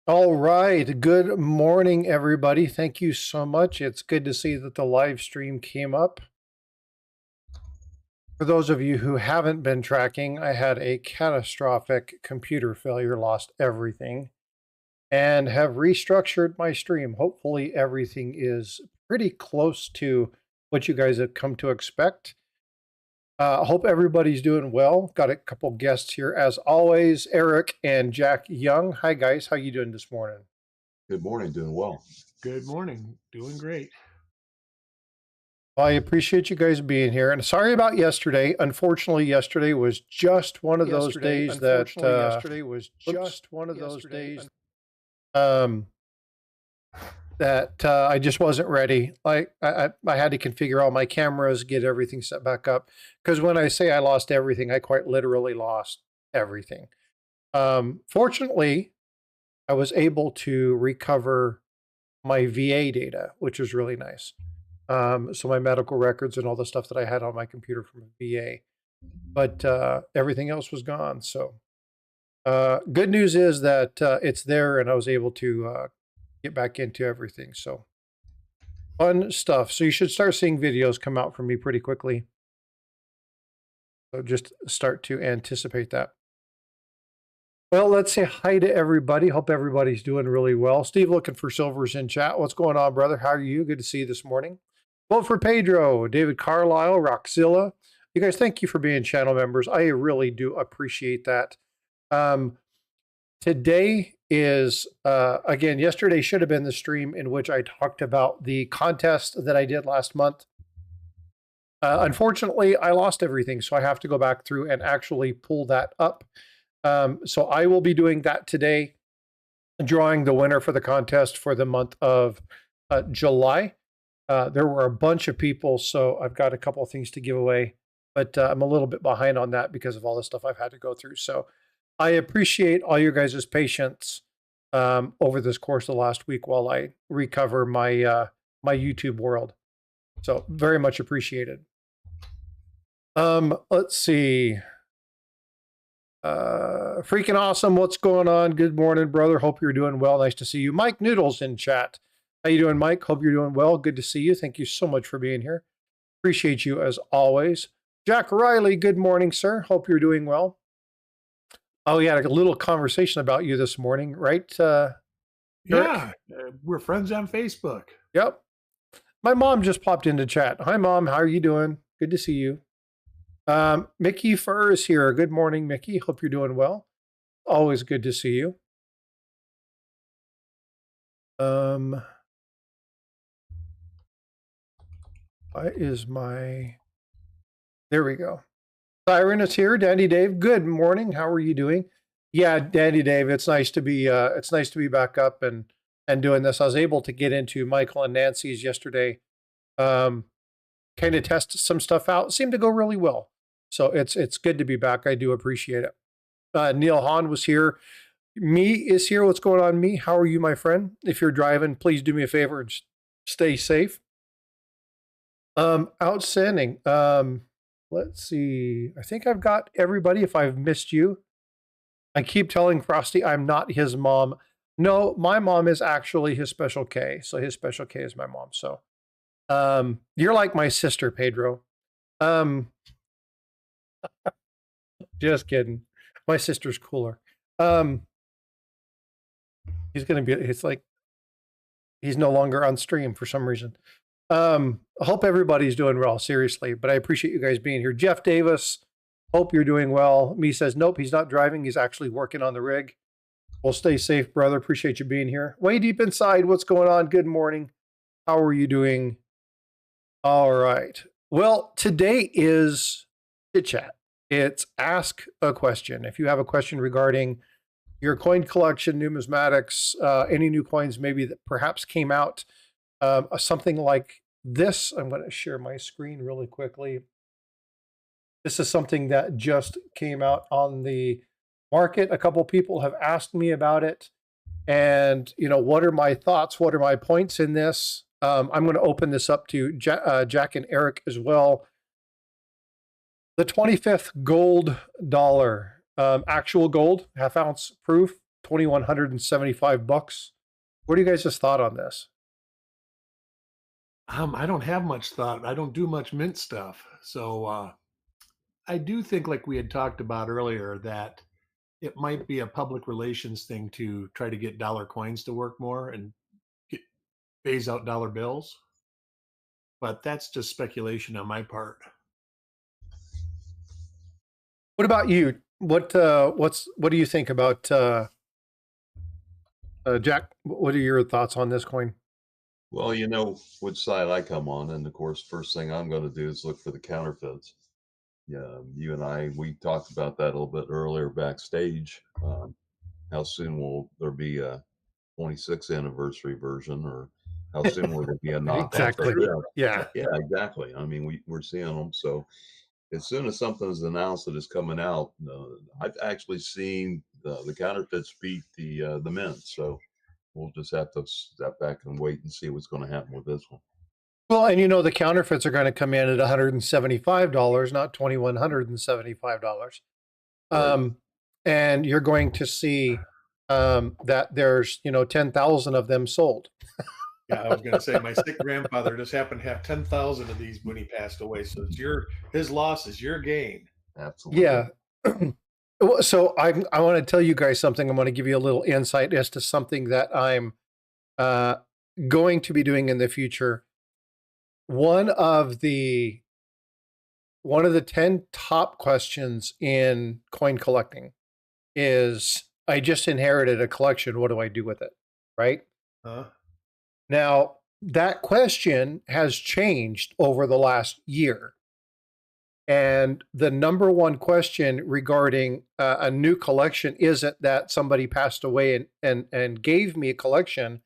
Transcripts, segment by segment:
All right. Good morning, everybody. Thank you so much. It's good to see that the live stream came up. For those of you who haven't been tracking, I had a catastrophic computer failure, lost everything, and have restructured my stream. Hopefully, everything is pretty close to what you guys have come to expect. I hope everybody's doing well. Got a couple guests here, as always, Eric and Jack Young. Hi, guys. How you doing this morning? Good morning, doing well. Good morning. Doing great. Well, I appreciate you guys being here, and sorry about yesterday. Unfortunately, yesterday was just one of those days that um, I just wasn't ready. Like I had to configure all my cameras, get everything set back up. Because when I say I lost everything, I quite literally lost everything. Fortunately, I was able to recover my VA data, which was really nice. So my medical records and all the stuff that I had on my computer from VA, but everything else was gone. So good news is that it's there, and I was able to get back into everything. So fun stuff. So you should start seeing videos come out from me pretty quickly. So just start to anticipate that. Well, let's say hi to everybody. Hope everybody's doing really well. Steve looking for silvers in chat. What's going on, brother? How are you? Good to see you this morning. Vote for Pedro, David Carlisle, Roxzilla. You guys, thank you for being channel members. I really do appreciate that. Today is, again, yesterday should have been the stream in which I talked about the contest that I did last month. Unfortunately, I lost everything, so I have to go back through and actually pull that up. So I will be doing that today, drawing the winner for the contest for the month of July. There were a bunch of people, so I've got a couple of things to give away, but I'm a little bit behind on that because of all the stuff I've had to go through. So I appreciate all your guys' patience over this course of the last week while I recover my my YouTube world. So very much appreciated. Let's see. Freaking awesome. What's going on? Good morning, brother. Hope you're doing well. Nice to see you. Mike Noodles in chat. How you doing, Mike? Hope you're doing well. Good to see you. Thank you so much for being here. Appreciate you as always. Jack Riley, good morning, sir. Hope you're doing well. Oh, we had a little conversation about you this morning, right? Yeah, we're friends on Facebook. Yep. My mom just popped into chat. Hi, Mom. How are you doing? Good to see you. Mickey Fur is here. Good morning, Mickey. Hope you're doing well. Always good to see you. Why is my... There we go. Siren is here. Dandy Dave, good morning. How are you doing? Yeah, Dandy Dave, it's nice to be back up and doing this. I was able to get into Michael and Nancy's yesterday. Kind of test some stuff out. It seemed to go really well. So it's good to be back. I do appreciate it. Neil Hahn was here. Me is here. What's going on, Me? How are you, my friend? If you're driving, please do me a favor and stay safe. Outstanding. Let's see. I think I've got everybody. If I've missed you, I keep telling Frosty I'm not his mom. No, my mom is actually his special K. So his special K is my mom. So you're like my sister, Pedro. Just kidding. My sister's cooler. He's gonna be. It's like he's no longer on stream for some reason. I hope everybody's doing well, seriously, but I appreciate you guys being here. Jeff Davis, hope you're doing well. Me says, nope, he's not driving. He's actually working on the rig. Well, stay safe, brother. Appreciate you being here. Way deep inside, what's going on? Good morning. How are you doing? All right. Well, today is Chit Chat. It's Ask a Question. If you have a question regarding your coin collection, numismatics, any new coins maybe that perhaps came out, something like this. I'm going to share my screen really quickly. This is something that just came out on the market. A couple people have asked me about it, and what are my thoughts? What are my points in this? I'm going to open this up to Jack and Eric as well. The 25th gold dollar, actual gold, half ounce proof, $2,175. What are you guys' thought on this? I don't have much thought. I don't do much mint stuff. So I do think, like we had talked about earlier, that it might be a public relations thing to try to get dollar coins to work more and get, phase out dollar bills. But that's just speculation on my part. What about you? What do you think about Jack? What are your thoughts on this coin? Well, you know which side I come on, and of course, first thing I'm going to do is look for the counterfeits. Yeah, you and we talked about that a little bit earlier backstage. How soon will there be a 26th anniversary version, or how soon will there be a knockoff? Exactly. Yeah. Yeah, exactly. I mean, we're seeing them. So as soon as something is announced that is coming out, I've actually seen the counterfeits beat the mint. So we'll just have to step back and wait and see what's going to happen with this one. Well, and you know the counterfeits are going to come in at $175, not $2,175. Right. And you're going to see that there's 10,000 of them sold. Yeah, I was going to say my sick grandfather just happened to have 10,000 of these when he passed away. So it's his loss is your gain. Absolutely. Yeah. So I want to tell you guys something. I'm going to give you a little insight as to something that I'm going to be doing in the future. One of the 10 top questions in coin collecting is, I just inherited a collection. What do I do with it? Right? Now, that question has changed over the last year. And the number one question regarding a new collection isn't that somebody passed away and gave me a collection.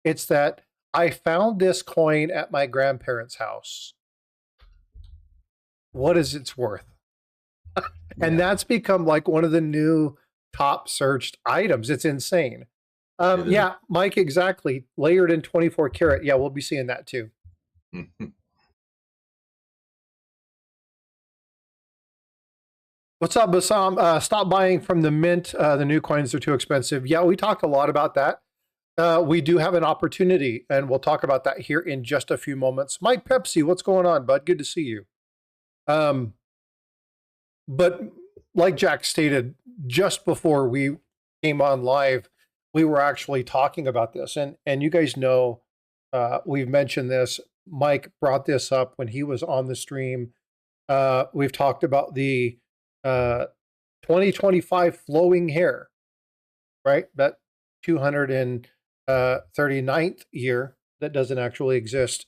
It's that I found this coin at my grandparents' house. What is its worth? And that's become like one of the new top searched items. It's insane. Yeah, Mike, exactly. Layered in 24 karat. Yeah, we'll be seeing that too. What's up, Bassam? Stop buying from the mint. The new coins are too expensive. Yeah, we talked a lot about that. We do have an opportunity, and we'll talk about that here in just a few moments. Mike Pepsi, what's going on, bud? Good to see you. But like Jack stated, just before we came on live, we were actually talking about this. And you guys know, we've mentioned this. Mike brought this up when he was on the stream. We've talked about the 2025 flowing hair, right? That 239th year that doesn't actually exist,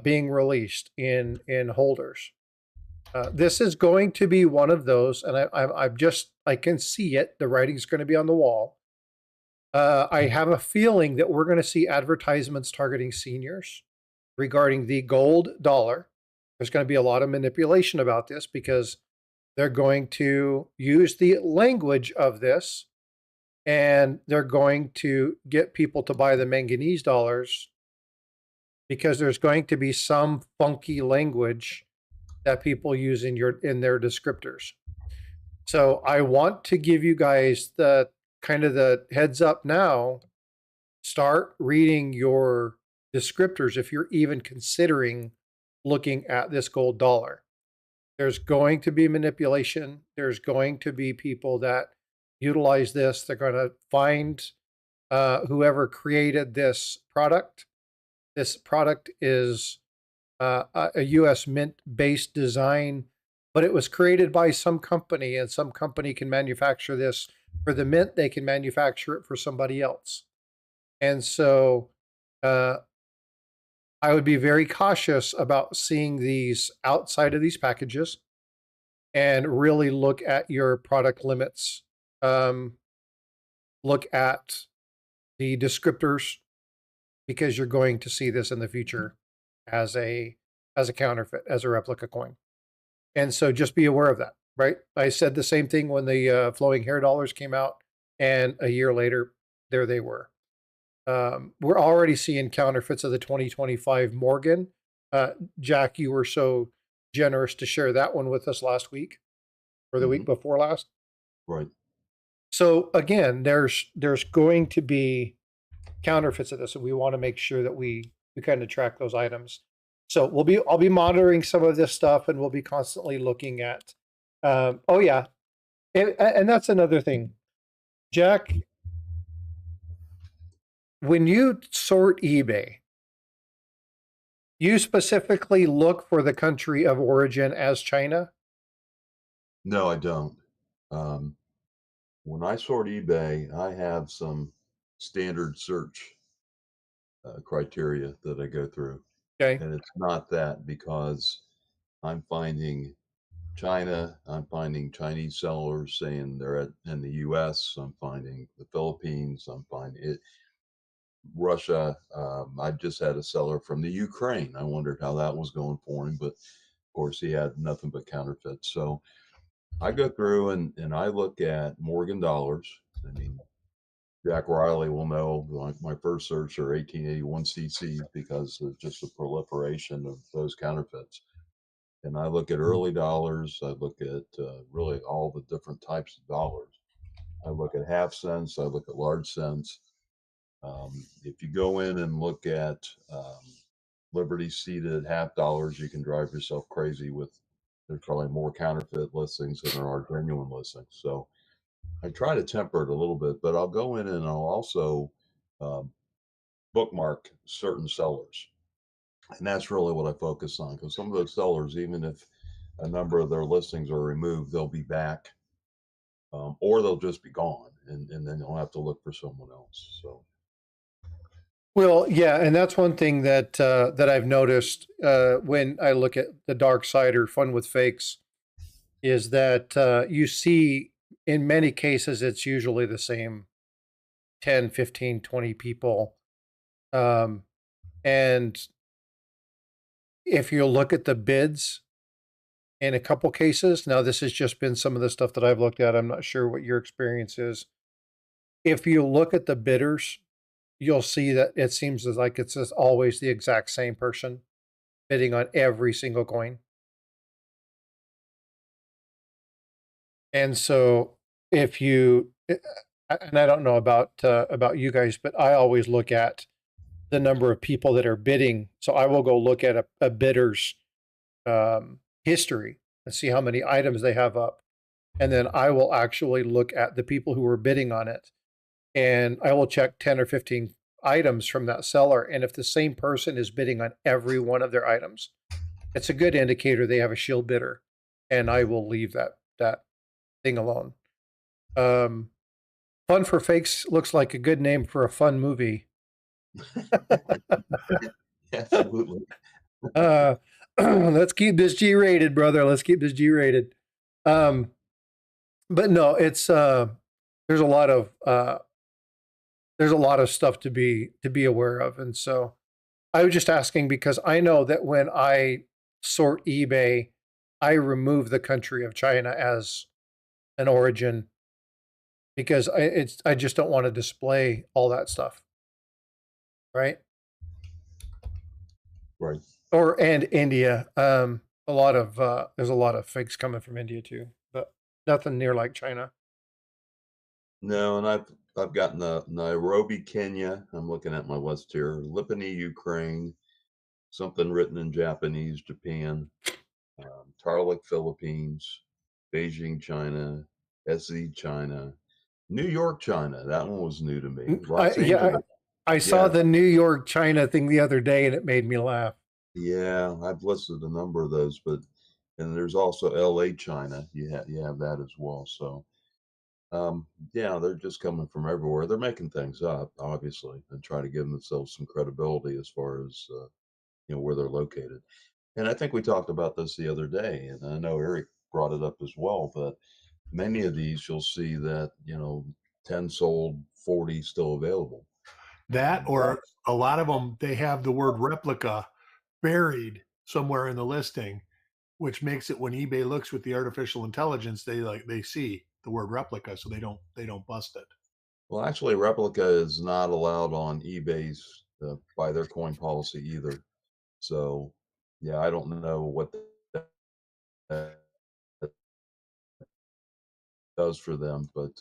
being released in holders. This is going to be one of those, and I can see it. The writing's going to be on the wall. I have a feeling that we're going to see advertisements targeting seniors regarding the gold dollar. There's going to be a lot of manipulation about this because they're going to use the language of this, and they're going to get people to buy the manganese dollars because there's going to be some funky language that people use in their descriptors. So I want to give you guys the kind of the heads up now. Start reading your descriptors if you're even considering looking at this gold dollar. There's going to be manipulation. There's going to be people that utilize this. They're going to find whoever created this product. This product is a U.S. mint-based design, but it was created by some company, and some company can manufacture this for the mint. They can manufacture it for somebody else. And so I would be very cautious about seeing these outside of these packages and really look at your product limits. Look at the descriptors, because you're going to see this in the future as a counterfeit, as a replica coin. And so just be aware of that, right? I said the same thing when the flowing hair dollars came out, and a year later, there they were. We're already seeing counterfeits of the 2025 Morgan. Jack, you were so generous to share that one with us last week, or the week before last. Right. So again, there's going to be counterfeits of this, and we want to make sure that we kind of track those items. So I'll be monitoring some of this stuff, and we'll be constantly looking at. Oh yeah, and that's another thing, Jack. When you sort eBay, you specifically look for the country of origin as China. No, I don't. Um, when I sort eBay, I have some standard search criteria that I go through. Okay. And it's not that because I'm finding China, I'm finding Chinese sellers saying in the US, I'm finding the Philippines, I'm finding it, Russia. I just had a seller from the Ukraine. I wondered how that was going for him, but of course he had nothing but counterfeits. So I go through and I look at Morgan dollars. I mean, Jack Riley will know my first search are 1881 CCs because of just the proliferation of those counterfeits. And I look at early dollars. I look at really all the different types of dollars. I look at half cents. I look at large cents. If you go in and look at Liberty seated half dollars, you can drive yourself crazy with. There's probably more counterfeit listings than there are genuine listings. So I try to temper it a little bit, but I'll go in and I'll also um, bookmark certain sellers. And that's really what I focus on because some of those sellers, even if a number of their listings are removed, they'll be back or they'll just be gone. And then you'll have to look for someone else. So, Well, yeah, and that's one thing that I've noticed when I look at the dark side or fun with fakes is that you see in many cases it's usually the same 10, 15, 20 people. Um, and if you look at the bids in a couple cases, now this has just been some of the stuff that I've looked at. I'm not sure what your experience is. If you look at the bidders, you'll see that it seems like it's just always the exact same person bidding on every single coin. And so if you and I don't know about you guys, but I always look at the number of people that are bidding. So I will go look at a bidder's history and see how many items they have up. And then I will actually look at the people who are bidding on it. And I will check 10 or 15 items from that seller. And if the same person is bidding on every one of their items, it's a good indicator they have a shield bidder. And I will leave that thing alone. Fun for Fakes looks like a good name for a fun movie. absolutely. Let's keep this G rated, brother. Let's keep this G rated. Um, but no, it's there's a lot of stuff to be aware of, and so I was just asking because I know that when I sort eBay, I remove the country of China as an origin because I just don't want to display all that stuff, right? Right. Or and India. A lot of there's a lot of fakes coming from India too, but nothing near like China. No, and I've gotten the Nairobi, Kenya. I'm looking at my list here. Lipany, Ukraine. Something written in Japanese, Japan. Tarlik, Philippines. Beijing, China. SZ, China. New York, China. That one was new to me. I, Los yeah, Angeles. I saw Yeah, the New York China thing the other day, and it made me laugh. yeah. I've listed a number of those, but and there's also LA, China. You have that as well. So um, yeah, they're just coming from everywhere. They're making things up, obviously, and trying to give themselves some credibility as far as where they're located. And I think we talked about this the other day, and I know Eric brought it up as well. But many of these, you'll see that 10 sold, 40 still available. That That or a lot of them, they have the word replica buried somewhere in the listing, which makes it when eBay looks with the artificial intelligence, they see the word replica, so they don't bust it. Well, actually, replica is not allowed on eBay's by their coin policy either. So, yeah, I don't know what that does for them, but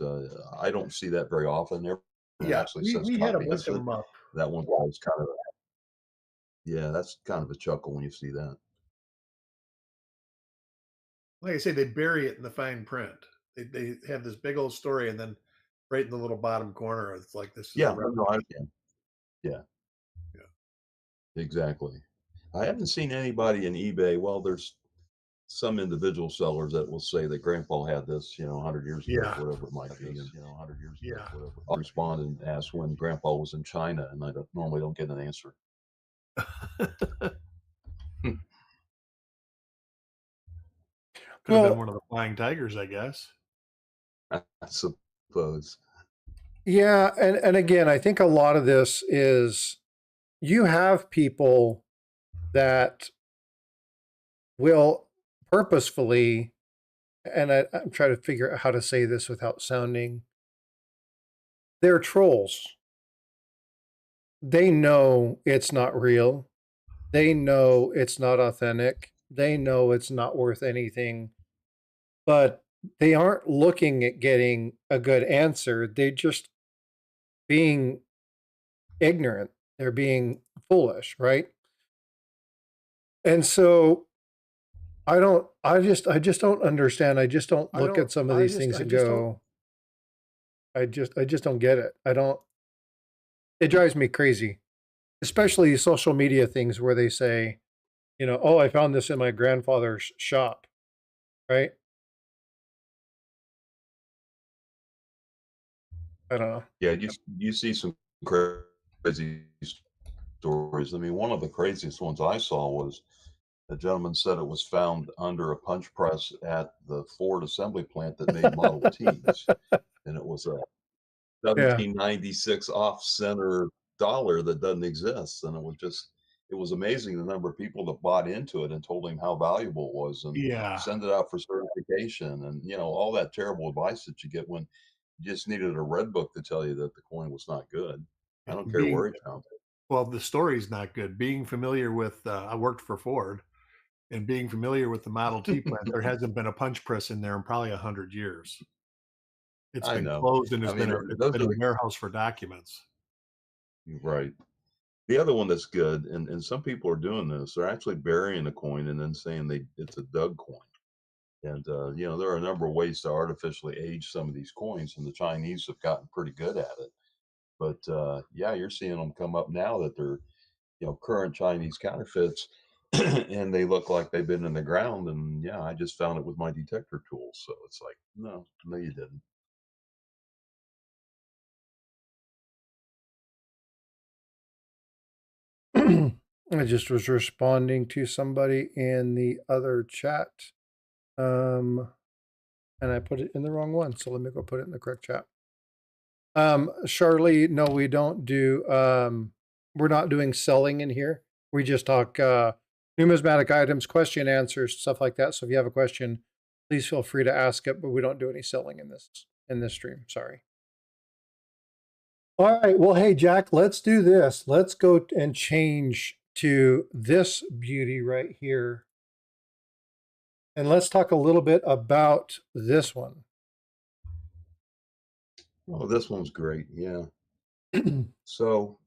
I don't see that very often. Everyone Yeah, actually we says we had to copy look has it. them up. That one was kind of yeah, that's kind of a chuckle when you see that. Like I say, they bury it in the fine print. They have this big old story, and then right in the little bottom corner, it's like, "This is a Yeah, no, no, replica." I can. Yeah, Yeah. exactly. I haven't seen anybody in eBay. Well, there's some individual sellers that will say that grandpa had this, 100 years ago, Yeah. whatever it might Had be. this, And yeah. I'll respond and ask when grandpa was in China, and I don't normally don't get an answer. Could have been Well, one of the flying tigers, I guess. I suppose. yeah, and again, I think a lot of this is you have people that will purposefully, and I'm trying to figure out how to say this without sounding, they're trolls. They know it's not real. They know it's not authentic. They know it's not worth anything, but they aren't looking at getting a good answer. They're just being ignorant. They're being foolish, right? And so I just don't understand. I just don't I look don't at some of I these just things I and just don't go, I just don't get it. I don't it drives me crazy. Especially social media things where they say, "Oh, I found this in my grandfather's shop," right? I don't know. Yeah, you see some crazy stories. I mean, one of the craziest ones I saw was a gentleman said it was found under a punch press at the Ford assembly plant that made Model Ts, and it was a Yeah, 1796 off-center dollar that doesn't exist, and it was amazing the number of people that bought into it and told him how valuable it was and yeah. send it out for certification and, all that terrible advice that you get when you just needed a red book to tell you that the coin was not good. I don't care Being where he found it. Well, the story's not good. Being familiar with, I worked for Ford, and being familiar with the Model T plant, there hasn't been a punch press in there in probably 100 years. It's I been know. closed and I has mean, been it's those been are a the warehouse for documents. right. The other one that's good, and some people are doing this, they're actually burying a coin and then saying it's a dug coin. And, there are a number of ways to artificially age some of these coins, and the Chinese have gotten pretty good at it. But yeah, you're seeing them come up now that they're, current Chinese counterfeits, and they look like they've been in the ground. And yeah, I just found it with my detector tools. So it's like, no, no, you didn't. I just was responding to somebody in the other chat, um, and I put it in the wrong one. So let me go put it in the correct chat. Charlie, no, we don't do. We're not doing selling in here. We just talk numismatic items, question answers, stuff like that. So if you have a question, please feel free to ask it. But we don't do any selling in this stream. Sorry. All right. Well, hey Jack, let's do this. Let's go and change to this beauty right here, and let's talk a little bit about this one. Oh, this one's great. Yeah. So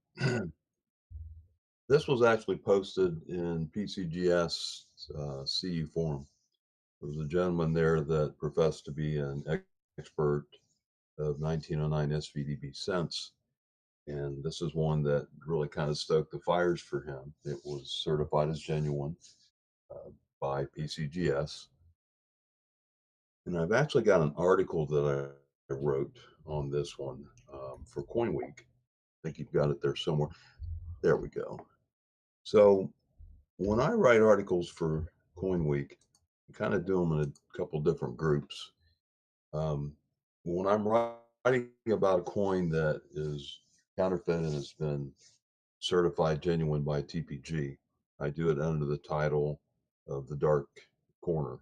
this was actually posted in PCGS CU forum. There was a gentleman there that professed to be an expert of 1909 SVDB cents. And this is one that really kind of stoked the fires for him. It was certified as genuine uh, by PCGS. And I've actually got an article that I wrote on this one for Coin Week. I think you've got it there somewhere. There we go. So when I write articles for Coin Week, I kind of do them in a couple different groups. Um, when I'm writing about a coin that is counterfeit and has been certified genuine by TPG, I do it under the title of the dark corner.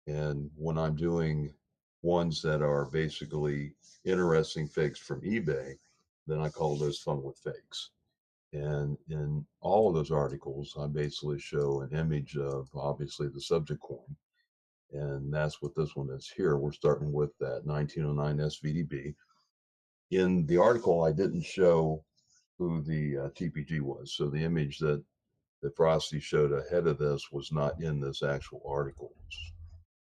And when I'm doing ones that are basically interesting fakes from eBay, then I call those fun with fakes. And in all of those articles, I basically show an image of obviously the subject coin And that's what this one is here. We're starting with that 1909 SVDB. In the article, I didn't show who the TPG was. So the image that Frosty showed ahead of this was not in this actual article.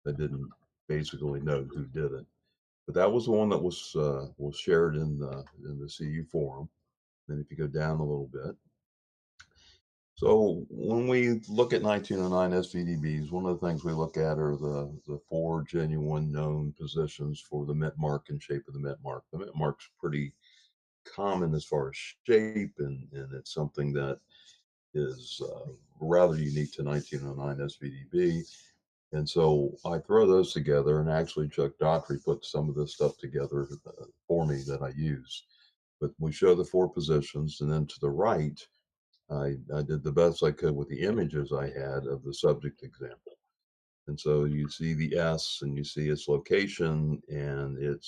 I didn't basically know who did it, but that was the one that was shared in the CU forum. And if you go down a little bit, so when we look at 1909 SVDBs, one of the things we look at are the 4 genuine known positions for the mint mark and shape of the mint mark. The mint mark's pretty common as far as shape, and it's something that is rather unique to 1909 SVDB. And so I throw those together, and actually Chuck Daughtry put some of this stuff together for me that I use. But we show the 4 positions, and then to the right, I did the best I could with the images I had of the subject example. And so you see the S and you see its location, and it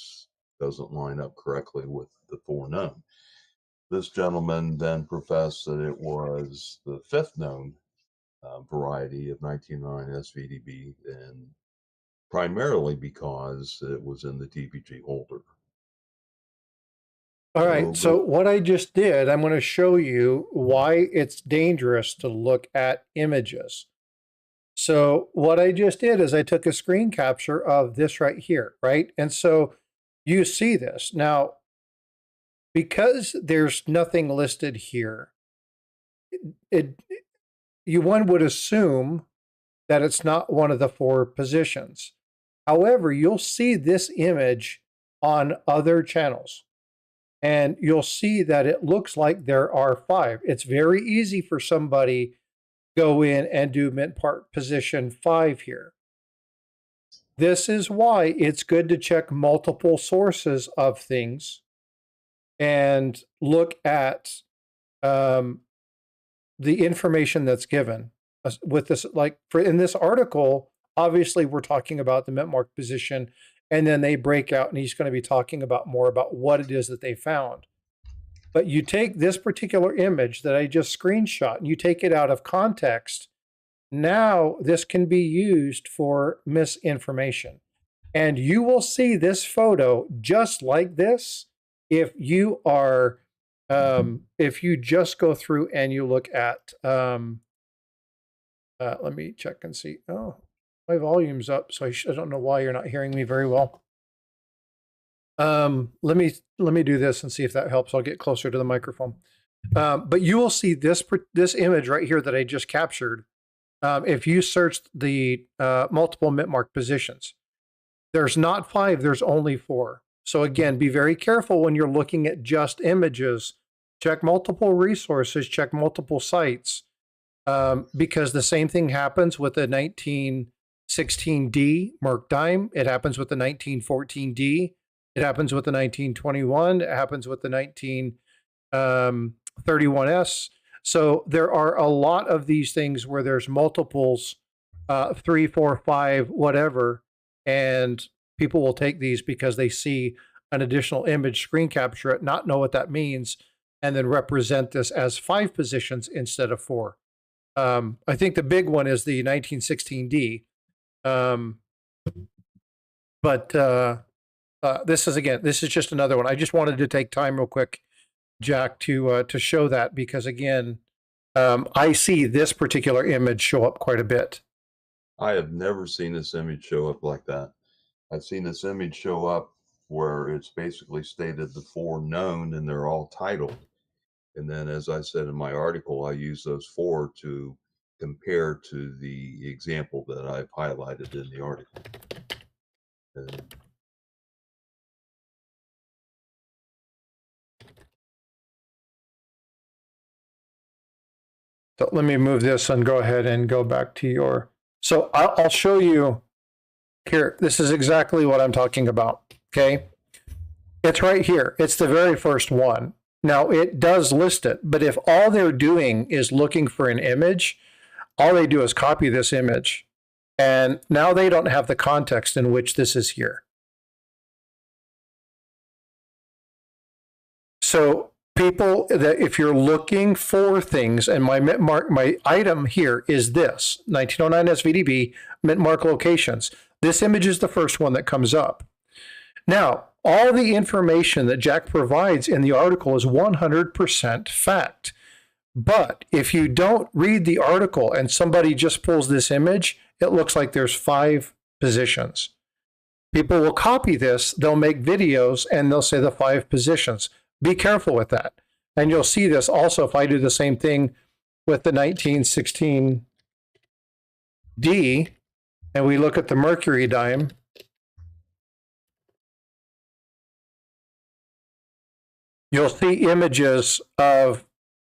doesn't line up correctly with the 4 known. This gentleman then professed that it was the 5th known variety of 1909 SVDB, and primarily because it was in the TPG holder. All right, so what I just did, I'm going to show you why it's dangerous to look at images. So what I just did is I took a screen capture of this right here, right? And so you see this. Now, because there's nothing listed here, one would assume that it's not one of the 4 positions. However, you'll see this image on other channels, and you'll see that it looks like there are 5. It's very easy for somebody to go in and do mint part position 5 here. This is why it's good to check multiple sources of things and look at the information that's given. With this, like in this article, obviously we're talking about the mint mark position, and then they break out, and he's going to be talking about more about what it is that they found. But you take this particular image that I just screenshot and you take it out of context. Now this can be used for misinformation. And you will see this photo just like this if you are, if you just go through and you look at, let me check and see. Oh, my volume's up, so I don't know why you're not hearing me very well. Let me do this and see if that helps. I'll get closer to the microphone. But you will see this image right here that I just captured. If you search the multiple mint mark positions, there's not 5, there's only 4. So again, be very careful when you're looking at just images. Check multiple resources, check multiple sites, because the same thing happens with the 1916D Merc dime. It happens with the 1914D. It happens with the 1921. It happens with the 1931S. So there are a lot of these things where there's multiples, 3, 4, 5, whatever, and people will take these because they see an additional image, screen capture it, not know what that means, and then represent this as 5 positions instead of 4. I think the big one is the 1916D. This is just another one. I just wanted to take time real quick, Jack, to show that, because again, I see this particular image show up quite a bit. I have never seen this image show up like that. I've seen this image show up where it's basically stated the 4 known and they're all titled. And then, as I said in my article, I use those 4 to compare to the example that I've highlighted in the article. So let me move this and go ahead and go back to your. So I'll show you here. This is exactly what I'm talking about. Okay. It's right here. It's the very first one. Now it does list it, but if all they're doing is looking for an image, all they do is copy this image. And now they don't have the context in which this is here. So people, that if you're looking for things, and my item here is this 1909 SVDB mint mark locations. This image is the first one that comes up. Now, all the information that Jack provides in the article is 100% fact. But if you don't read the article and somebody just pulls this image, it looks like there's 5 positions. People will copy this, they'll make videos, and they'll say the 5 positions. Be careful with that. And you'll see this also if I do the same thing with the 1916D, and we look at the Mercury dime. You'll see images of,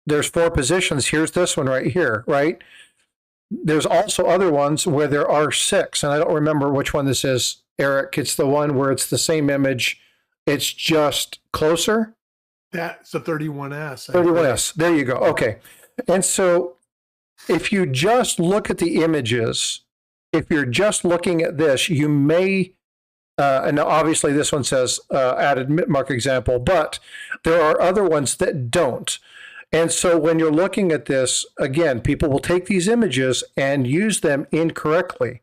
there's 4 positions. Here's this one right here, right? There's also other ones where there are 6, and I don't remember which one this is, Eric. It's the one where it's the same image. It's just closer. That's a 31S. 31S. There you go. Okay. And so if you just look at the images, if you're just looking at this, you may, and obviously this one says added mint mark example, but there are other ones that don't. And so when you're looking at this, again, people will take these images and use them incorrectly.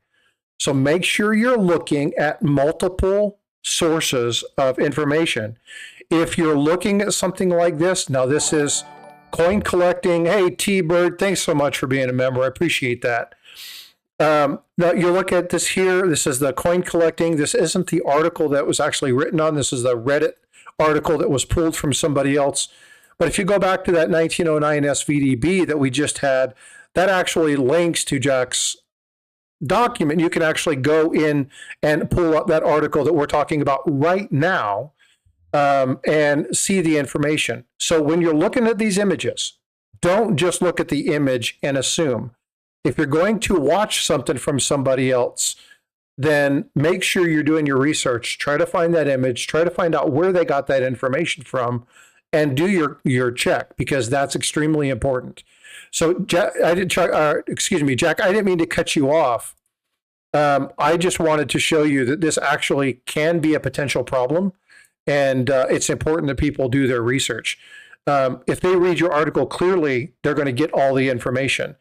So make sure you're looking at multiple sources of information. If you're looking at something like this, now this is coin collecting. Hey, T-Bird, thanks so much for being a member. I appreciate that. Now you look at this here. This is the coin collecting. This isn't the article that was actually written on. This is the Reddit article that was pulled from somebody else. But if you go back to that 1909 SVDB that we just had, that actually links to Jack's document. You can actually go in and pull up that article that we're talking about right now and see the information. So when you're looking at these images, don't just look at the image and assume. If you're going to watch something from somebody else, then make sure you're doing your research. Try to find that image. Try to find out where they got that information from, and do your check, because that's extremely important. So, Jack, Jack, I didn't mean to cut you off. I just wanted to show you that this actually can be a potential problem, and it's important that people do their research. If they read your article clearly, they're going to get all the information.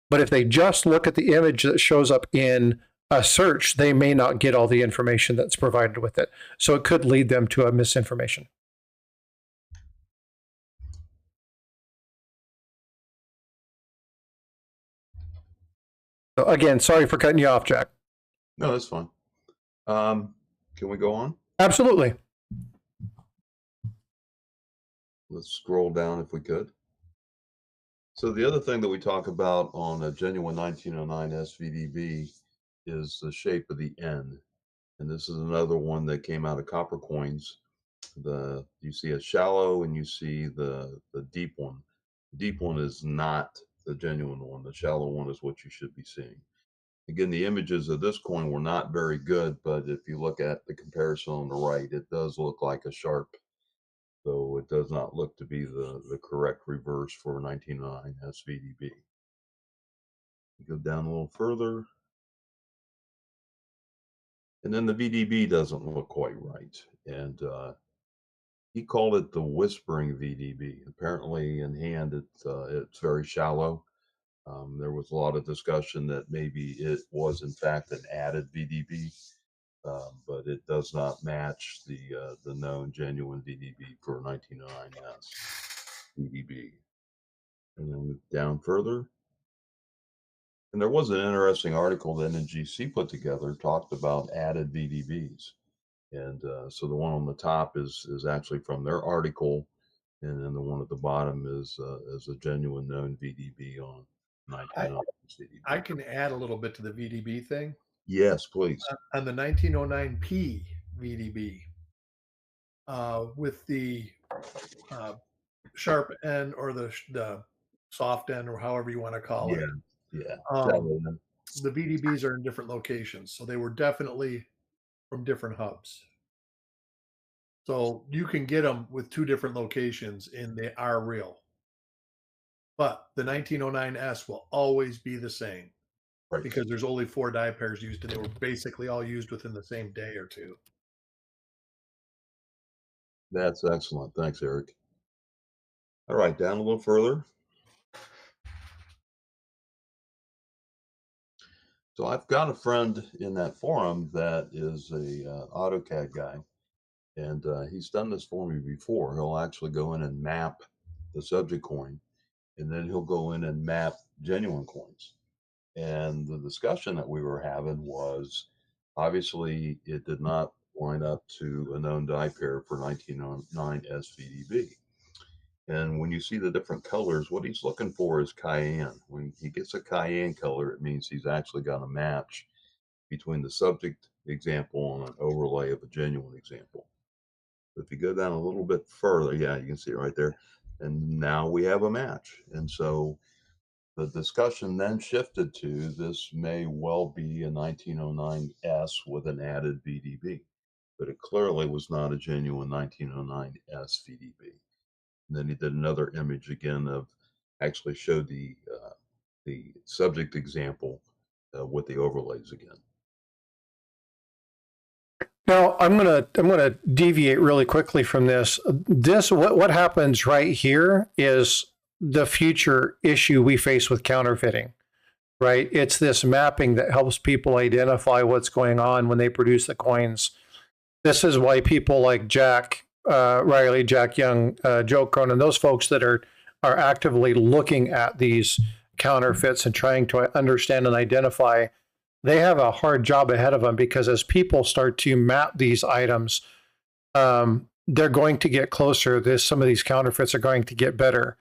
But if they just look at the image that shows up in a search, they may not get all the information that's provided with it. So it could lead them to a misinformation. So again, sorry for cutting you off, Jack. No, that's fine. Can we go on? Absolutely. Let's scroll down if we could. So the other thing that we talk about on a genuine 1909 SVDB is the shape of the N. And this is another one that came out of copper coins. You see a shallow and you see the deep one. The deep one is not the genuine one. The shallow one is what you should be seeing. Again, the images of this coin were not very good, but if you look at the comparison on the right, it does look like a sharp. So it does not look to be the correct reverse for 1909 SVDB. Go down a little further. And then the VDB doesn't look quite right. And he called it the whispering VDB. Apparently in hand, it's very shallow. There was a lot of discussion that maybe it was in fact an added VDB. But it does not match the known genuine VDB for 1909S VDB. And then down further. And there was an interesting article that NGC put together, talked about added VDBs. And so the one on the top is actually from their article, and then the one at the bottom is a genuine known VDB on 1909 VDB. I can add a little bit to the VDB thing. Yes, please. On the 1909P VDB, with the sharp end or the soft end, or however you want to call it. Yeah. The VDBs are in different locations, so they were definitely from different hubs. So you can get them with 2 different locations, and they are real. But the 1909S will always be the same. Right. Because there's only 4 die pairs used, and they were basically all used within the same day or 2. That's excellent. Thanks, Eric. All right, down a little further. So I've got a friend in that forum that is a AutoCAD guy, and he's done this for me before. He'll actually go in and map the subject coin, and then he'll go in and map genuine coins. And the discussion that we were having was obviously it did not line up to a known die pair for 1909 SVDB. And when you see the different colors, what he's looking for is cayenne. When he gets a cayenne color, it means he's actually got a match between the subject example and an overlay of a genuine example. If you go down a little bit further, yeah, you can see it right there. And now we have a match. And so the discussion then shifted to this may well be a 1909 S with an added VDB, but it clearly was not a genuine 1909 S VDB. And then he did another image again of actually showed the subject example with the overlays again. Now I'm gonna deviate really quickly from this. What happens right here is the future issue we face with counterfeiting. Right? It's this mapping that helps people identify what's going on when they produce the coins. This is why people like Jack Riley, Jack Young, Joe Cronin, those folks that are actively looking at these counterfeits and trying to understand and identify, they have a hard job ahead of them, because as people start to map these items, they're going to get closer. Some of these counterfeits are going to get better.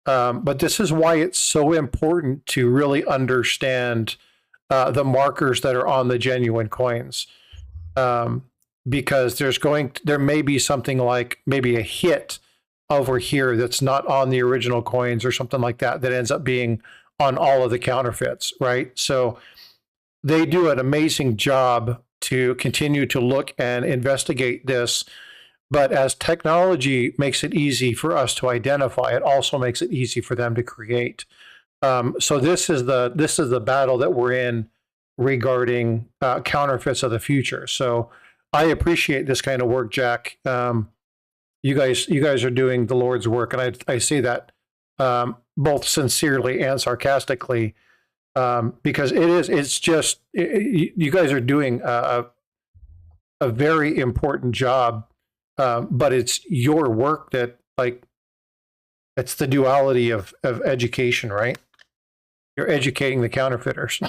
But this is why it's so important to really understand the markers that are on the genuine coins, because there may be something like maybe a hit over here that's not on the original coins or something like that ends up being on all of the counterfeits, right? So they do an amazing job to continue to look and investigate this. But as technology makes it easy for us to identify, it also makes it easy for them to create. So this is the battle that we're in regarding counterfeits of the future. So I appreciate this kind of work, Jack. You guys are doing the Lord's work, and I say that both sincerely and sarcastically, because you guys are doing a very important job. But it's your work that, like, it's the duality of education, right? You're educating the counterfeiters.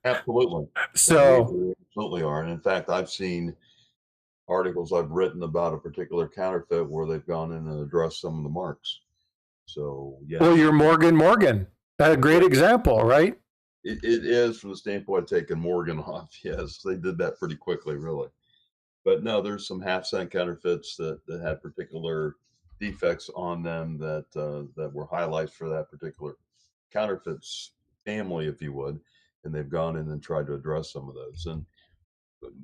Absolutely. So we absolutely are. And in fact, I've seen articles I've written about a particular counterfeit where they've gone in and addressed some of the marks. So yeah. Well, you're Morgan. A great example, right? It is, from the standpoint of taking Morgan off. Yes, they did that pretty quickly, really. But no, there's some half-cent counterfeits that had particular defects on them that were highlights for that particular counterfeits family, if you would, and they've gone in and tried to address some of those. And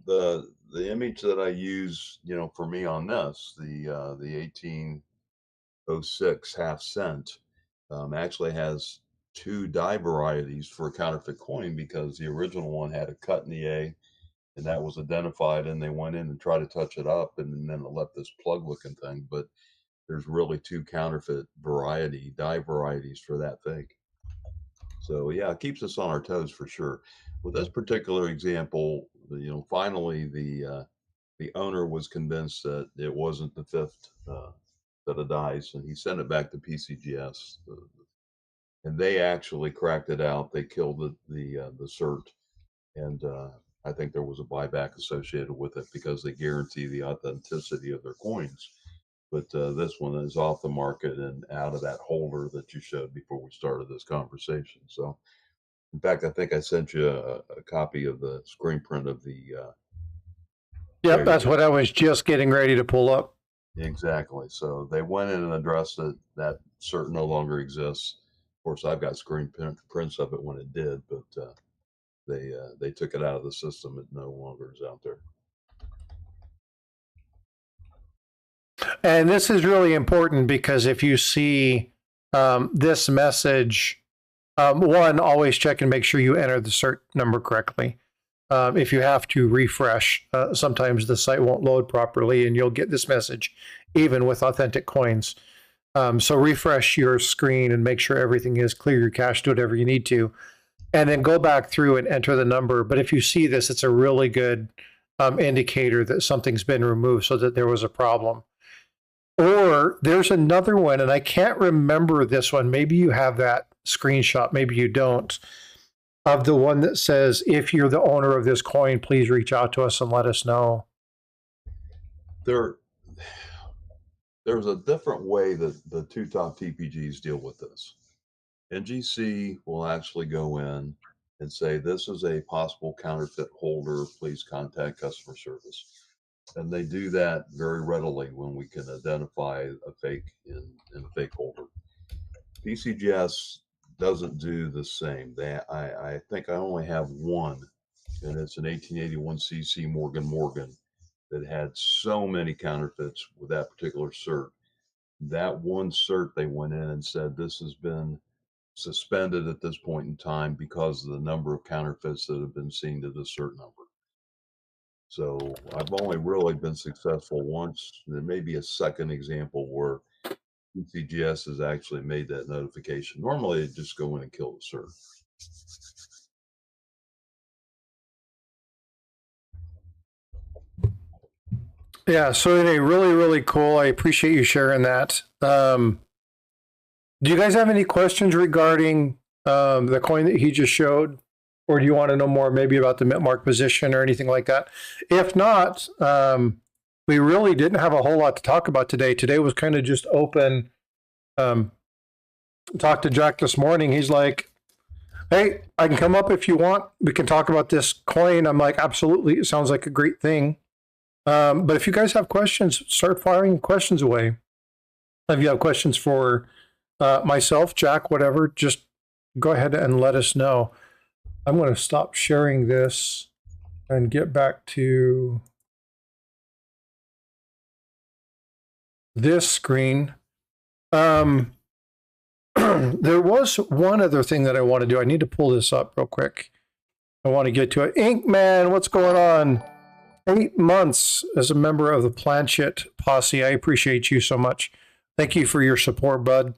the image that I use, for me on this, the 1806 half cent, actually has two die varieties for a counterfeit coin, because the original one had a cut in the A, and that was identified, and they went in and tried to touch it up, and then it left this plug looking thing. But there's really two counterfeit die varieties for that thing. So yeah, it keeps us on our toes for sure. With this particular example, finally the owner was convinced that it wasn't the fifth set of dice, and he sent it back to PCGS, and they actually cracked it out. They killed the cert, and I think there was a buyback associated with it, because they guarantee the authenticity of their coins. But this one is off the market and out of that holder that you showed before we started this conversation. So, in fact, I think I sent you a copy of the screen print of the. Yep, that's what I was just getting ready to pull up. Exactly. So they went in and addressed it. That cert no longer exists. Of course, I've got screen prints of it when it did, but they took it out of the system. It no longer is out there. And this is really important, because if you see this message, one, always check and make sure you enter the cert number correctly. If you have to refresh, sometimes the site won't load properly, and you'll get this message even with authentic coins. So refresh your screen and make sure everything is clear your cache, do whatever you need to, and then go back through and enter the number. But if you see this, it's a really good indicator that something's been removed, so that there was a problem. Or there's another one, and I can't remember this one. Maybe you have that screenshot, maybe you don't, of the one that says, if you're the owner of this coin, please reach out to us and let us know. There's a different way that the two top TPGs deal with this. NGC will actually go in and say, this is a possible counterfeit holder, please contact customer service. And they do that very readily when we can identify a fake in a fake holder. PCGS doesn't do the same. I think I only have one, and it's an 1881 CC Morgan that had so many counterfeits with that particular cert. That one cert, they went in and said, this has been suspended at this point in time because of the number of counterfeits that have been seen to this cert number. So I've only really been successful once. There may be a second example where PCGS has actually made that notification. Normally, they just go in and kill the cert. Yeah, so anyway, really, really cool. I appreciate you sharing that. Do you guys have any questions regarding the coin that he just showed? Or do you want to know more maybe about the mint mark position or anything like that? If not, we really didn't have a whole lot to talk about today. Today was kind of just open. Talked to Jack this morning. He's like, hey, I can come up if you want. We can talk about this coin. I'm like, absolutely. It sounds like a great thing. But if you guys have questions, start firing questions away. If you have questions for myself, Jack, whatever, just go ahead and let us know. I'm going to stop sharing this and get back to this screen. There was one other thing that I want to do. I need to pull this up real quick. I want to get to it. Ink Man, what's going on? 8 months as a member of the Planchet Posse. I appreciate you so much. Thank you for your support, bud.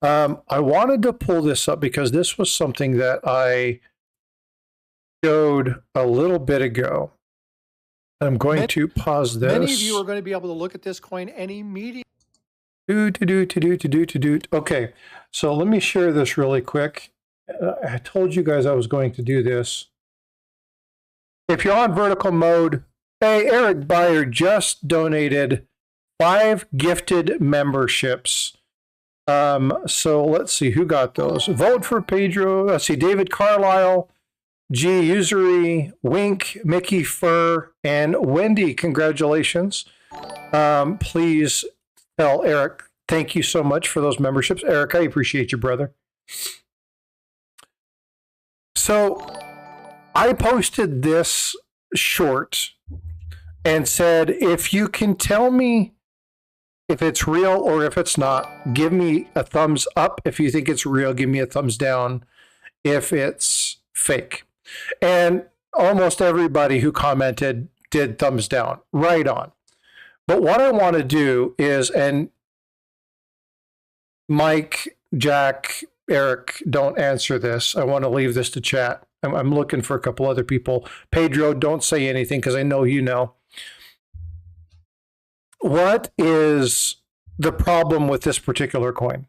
I wanted to pull this up because this was something that I showed a little bit ago. I'm going to pause this. Many of you are going to be able to look at this coin immediately. Okay, so let me share this really quick. I told you guys I was going to do this. If you're on vertical mode, hey, Eric Byer just donated 5 gifted memberships. So let's see who got those. Vote for Pedro. Let's see, David Carlisle, G Usury, Wink, Mickey Fur, and Wendy. Congratulations. Please tell Eric, thank you so much for those memberships. Eric, I appreciate you, brother. So I posted this short and said, if you can tell me if it's real or if it's not, give me a thumbs up. If you think it's real, give me a thumbs down if it's fake. And almost everybody who commented did thumbs down. Right on. But what I want to do is, and Mike, Jack, Eric, don't answer this. I want to leave this to chat. I'm looking for a couple other people. Pedro, don't say anything because I know you know. What is the problem with this particular coin?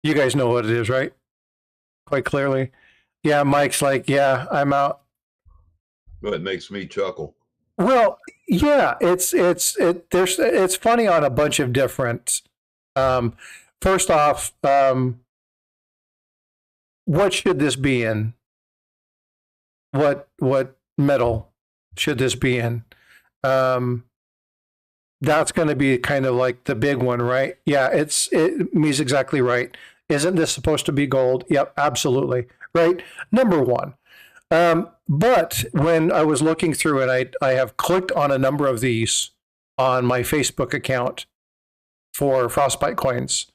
You guys know what it is, right? Quite clearly. Yeah, Mike's like, yeah, I'm out. Well, it makes me chuckle. Well, yeah, it's funny on a bunch of different. First off, what should this be in? What metal should this be in? That's going to be kind of like the big one, right? Yeah, me's exactly right. Isn't this supposed to be gold? Yep, absolutely. Right. Number one. But when I was looking through it, I have clicked on a number of these on my Facebook account for Frostbite coins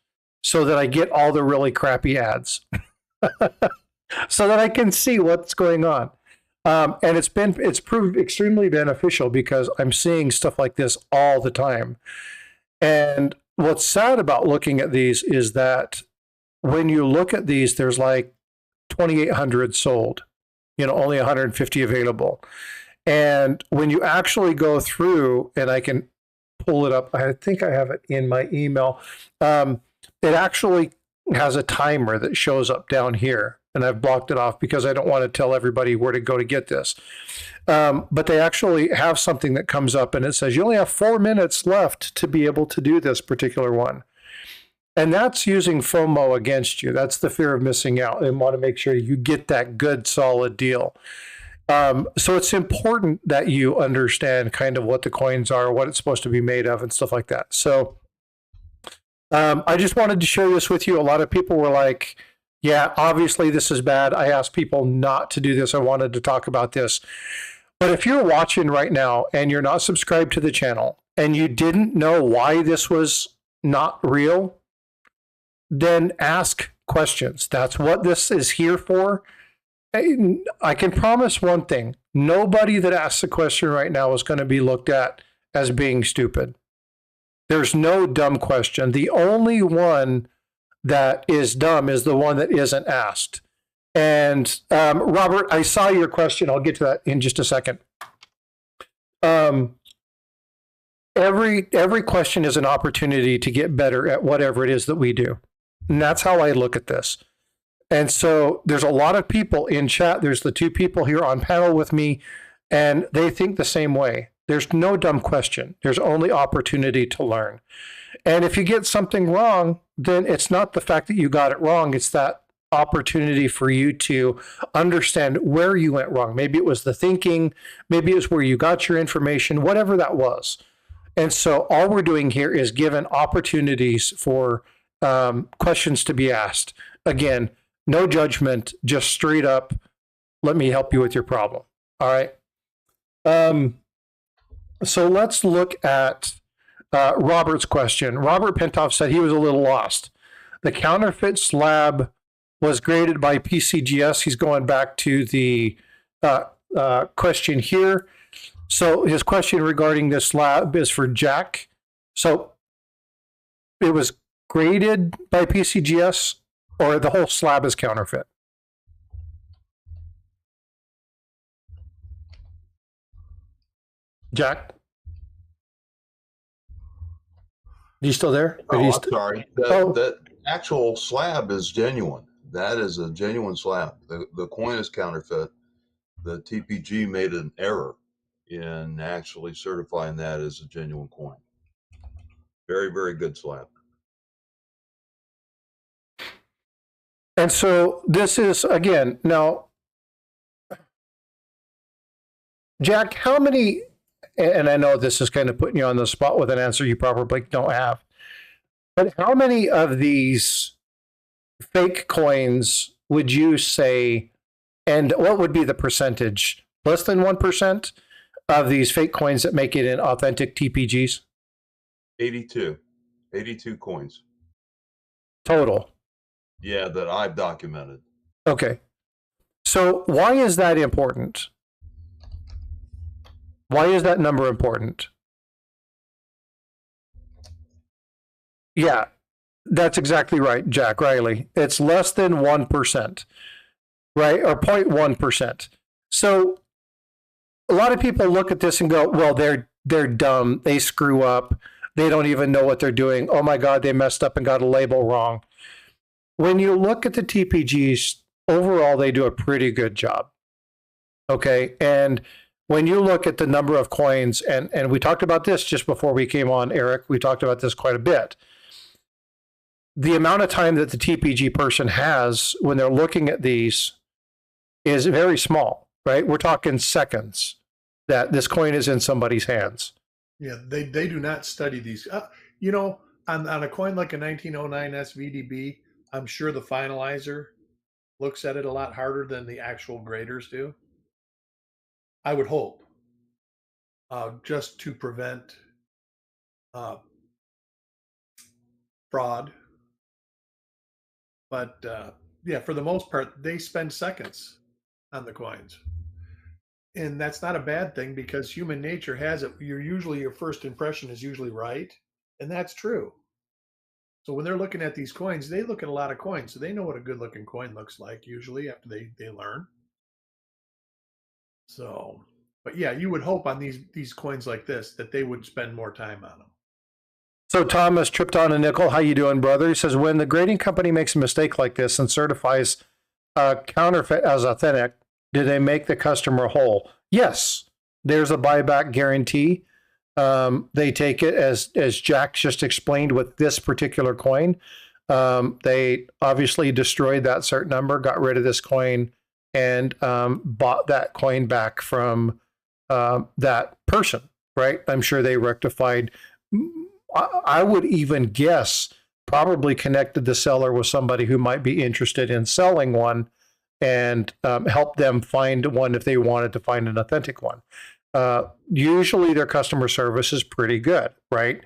so that I get all the really crappy ads so that I can see what's going on. And it's proved extremely beneficial because I'm seeing stuff like this all the time. And what's sad about looking at these is that when you look at these, there's like 2,800 sold, only 150 available. And when you actually go through, and I can pull it up, I think I have it in my email. It actually has a timer that shows up down here, and I've blocked it off because I don't want to tell everybody where to go to get this. But they actually have something that comes up and it says you only have 4 minutes left to be able to do this particular one. And that's using FOMO against you. That's the fear of missing out, and want to make sure you get that good, solid deal. So it's important that you understand kind of what the coins are, what it's supposed to be made of, and stuff like that. So I just wanted to share this with you. A lot of people were like, yeah, obviously this is bad. I asked people not to do this. I wanted to talk about this. But if you're watching right now and you're not subscribed to the channel and you didn't know why this was not real, then ask questions. That's what this is here for. I can promise one thing. Nobody that asks a question right now is going to be looked at as being stupid. There's no dumb question. The only one that is dumb is the one that isn't asked. And Robert, I saw your question. I'll get to that in just a second. Every question is an opportunity to get better at whatever it is that we do. And that's how I look at this. And so there's a lot of people in chat. There's the two people here on panel with me, and they think the same way. There's no dumb question. There's only opportunity to learn. And if you get something wrong, then it's not the fact that you got it wrong. It's that opportunity for you to understand where you went wrong. Maybe it was the thinking. Maybe it was where you got your information, whatever that was. And so all we're doing here is giving opportunities for questions to be asked. Again, no judgment, just straight up, let me help you with your problem. All right. So let's look at Robert's question. Robert Pentoff said he was a little lost. The counterfeit slab was graded by PCGS. He's going back to the question here. So his question regarding this slab is for Jack. So it was graded by PCGS, or the whole slab is counterfeit? Jack? You still there? Oh, I'm sorry. That actual slab is genuine. That is a genuine slab. The coin is counterfeit. The TPG made an error in actually certifying that as a genuine coin. Very, very good slab. And so this is, again, now, Jack, how many, and I know this is kind of putting you on the spot with an answer you probably don't have, but how many of these fake coins would you say, and what would be the percentage? Less than 1% of these fake coins that make it in authentic TPGs? 82 coins. Total. Yeah, that I've documented. Okay. So why is that important? Why is that number important? Yeah, that's exactly right, Jack Riley. It's less than 1%, right? Or 0.1%. So a lot of people look at this and go, well, they're dumb. They screw up. They don't even know what they're doing. Oh my God, they messed up and got a label wrong. When you look at the TPGs, overall, they do a pretty good job. Okay. And when you look at the number of coins, and we talked about this just before we came on, Eric, we talked about this quite a bit. The amount of time that the TPG person has when they're looking at these is very small, right? We're talking seconds that this coin is in somebody's hands. Yeah, they do not study these. You know, on a coin like a 1909 SVDB, I'm sure the finalizer looks at it a lot harder than the actual graders do. I would hope, just to prevent fraud. But yeah, for the most part, they spend seconds on the coins. And that's not a bad thing because human nature has it. Your first impression is usually right. And that's true. So when they're looking at these coins, they look at a lot of coins. So they know what a good looking coin looks like usually after they learn. So, but yeah, you would hope on these coins like this that they would spend more time on them. So Thomas tripped on a nickel. How you doing, brother? He says, when the grading company makes a mistake like this and certifies a counterfeit as authentic, do they make the customer whole? Yes. There's a buyback guarantee. They take it as Jack just explained with this particular coin. They obviously destroyed that certain number, got rid of this coin, and bought that coin back from that person, right? I'm sure they rectified. I would even guess probably connected the seller with somebody who might be interested in selling one and help them find one if they wanted to find an authentic one. Usually their customer service is pretty good, right?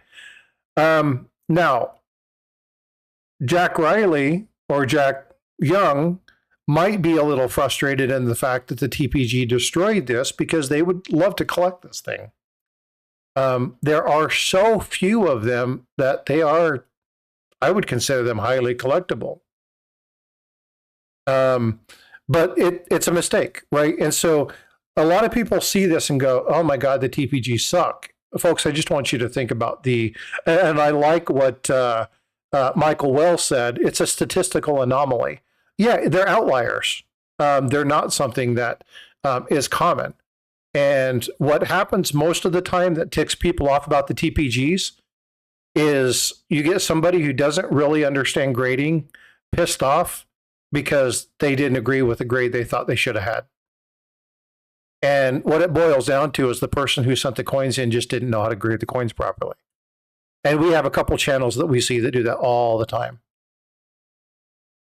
Now, Jack Riley or Jack Young might be a little frustrated in the fact that the TPG destroyed this because they would love to collect this thing. There are so few of them that I would consider them highly collectible. But it's a mistake, right? And so a lot of people see this and go, oh my God, the TPG suck. Folks, I just want you to think about and I like what Michael Wells said, it's a statistical anomaly. Yeah, they're outliers. They're not something that is common. And what happens most of the time that ticks people off about the TPGs is you get somebody who doesn't really understand grading pissed off because they didn't agree with the grade they thought they should have had. And what it boils down to is the person who sent the coins in just didn't know how to grade the coins properly. And we have a couple channels that we see that do that all the time.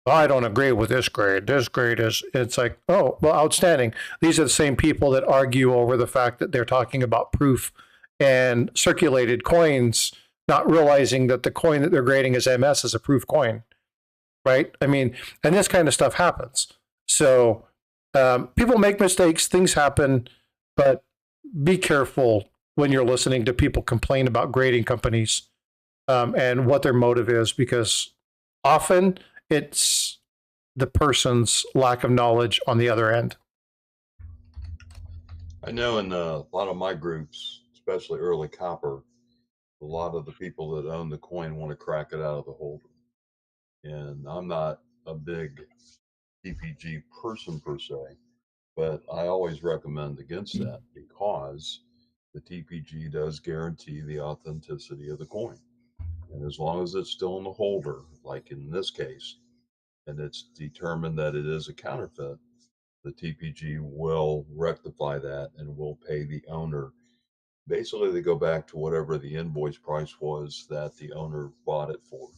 I don't agree with this grade. This grade is, it's like, oh, well, outstanding. These are the same people that argue over the fact that they're talking about proof and circulated coins, not realizing that the coin that they're grading as MS is a proof coin, right? I mean, and this kind of stuff happens. So people make mistakes, things happen, but be careful when you're listening to people complain about grading companies and what their motive is, because often it's the person's lack of knowledge on the other end. I know in a lot of my groups, especially early copper, a lot of the people that own the coin want to crack it out of the holder. And I'm not a big TPG person per se, but I always recommend against that because the TPG does guarantee the authenticity of the coin. And as long as it's still in the holder, like in this case, and it's determined that it is a counterfeit, the TPG will rectify that and will pay the owner. Basically, they go back to whatever the invoice price was that the owner bought it for,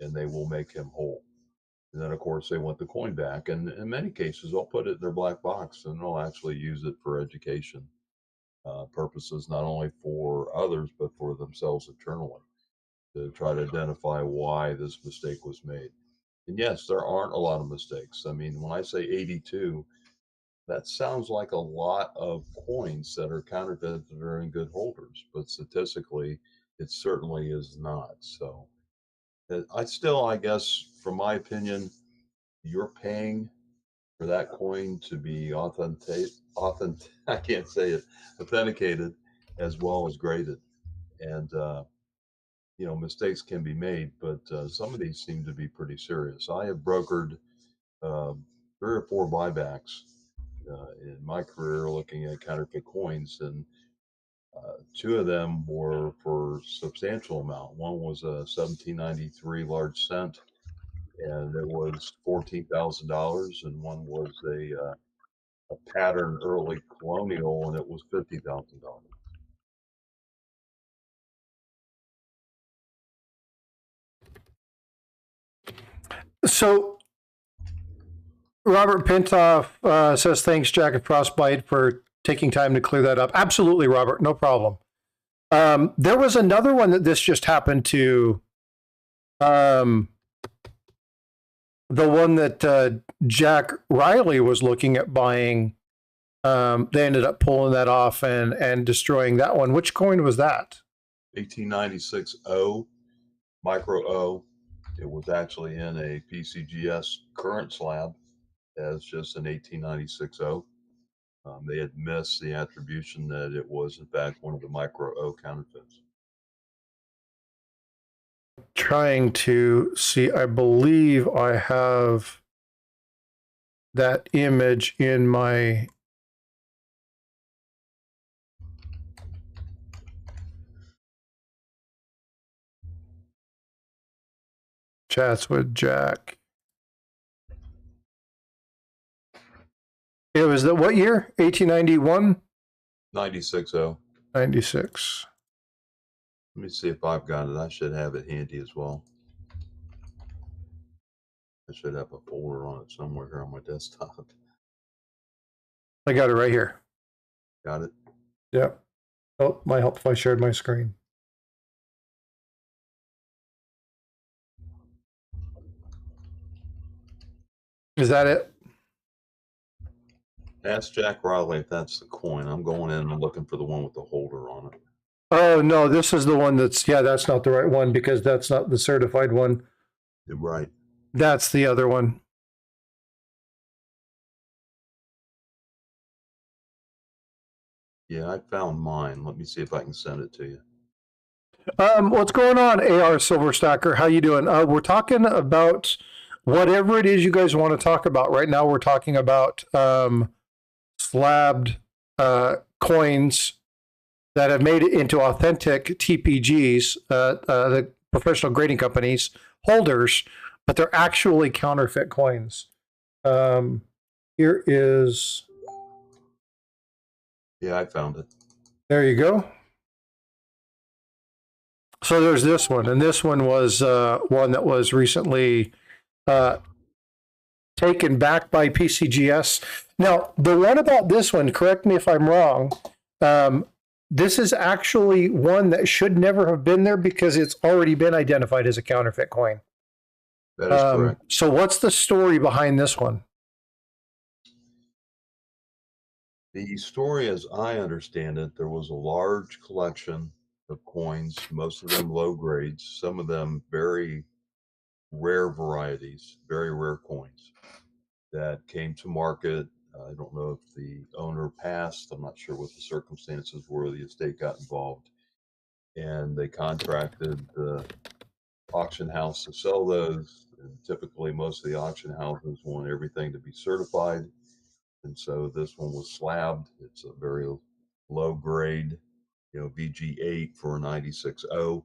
and they will make him whole. And then, of course, they want the coin back. And in many cases, they'll put it in their black box and they'll actually use it for education purposes, not only for others, but for themselves internally to try to identify why this mistake was made. And yes, there aren't a lot of mistakes. I mean, when I say 82, that sounds like a lot of coins that are counterfeit that are in good holders, but statistically, it certainly is not. So I guess, from my opinion, you're paying for that coin to be I can't say it, authenticated as well as graded. And, mistakes can be made, but some of these seem to be pretty serious. I have brokered 3 or 4 buybacks in my career looking at counterfeit coins, and 2 of them were for substantial amount. One was a 1793 large cent, and it was $14,000, and one was a pattern early colonial, and it was $50,000. So Robert Pintoff says, thanks, Jack of Frostbite, for taking time to clear that up. Absolutely, Robert, no problem. There was another one that this just happened to. The one that Jack Riley was looking at buying They ended up pulling that off and destroying that one. Which coin was that? 1896 O, micro O. It was actually in a PCGS current slab as just an 1896 O. They had missed the attribution that it was, in fact, one of the micro O counterfeits. Trying to see, I believe I have that image in my chats with Jack. It was the what year? 1891? 96 O. 96. Let me see if I've got it. I should have it handy as well. I should have a folder on it somewhere here on my desktop. I got it right here. Got it? Yep. Oh, might help if I shared my screen. Is that it? Ask Jack Riley if that's the coin. I'm going in and looking for the one with the holder on it. Oh, no, this is the one that's, yeah, that's not the right one because that's not the certified one. You're right. That's the other one. Yeah, I found mine. Let me see if I can send it to you. What's going on, AR Silver Stacker? How you doing? We're talking about whatever it is you guys want to talk about. Right now, we're talking about slabbed coins that have made it into authentic TPGs, the professional grading companies, holders, but they're actually counterfeit coins. Here is... Yeah, I found it. There you go. So there's this one, and this one was one that was recently taken back by PCGS. Now, the one about this one, correct me if I'm wrong, this is actually one that should never have been there because it's already been identified as a counterfeit coin. That is correct. So what's the story behind this one? The story, as I understand it, there was a large collection of coins, most of them low grades, some of them very rare varieties, very rare coins that came to market. I don't know if the owner passed. I'm not sure what the circumstances were. The estate got involved and they contracted the auction house to sell those. And typically, most of the auction houses want everything to be certified. And so this one was slabbed. It's a very low grade, VG8 for a 96O.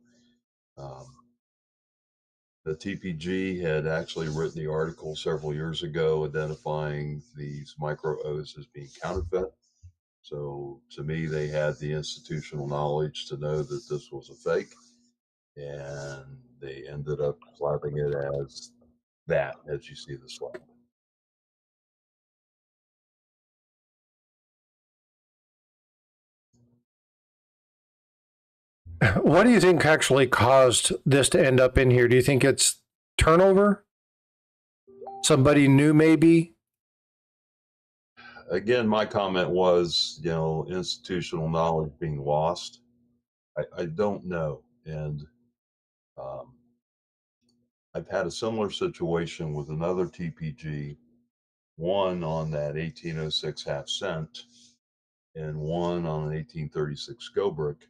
The TPG had actually written the article several years ago identifying these micro O's as being counterfeit. So to me, they had the institutional knowledge to know that this was a fake, and they ended up slabbing it as that, as you see the slab. What do you think actually caused this to end up in here? Do you think it's turnover? Somebody new, maybe? Again, my comment was, institutional knowledge being lost. I don't know. And I've had a similar situation with another TPG, one on that 1806 half cent and one on an 1836 go brick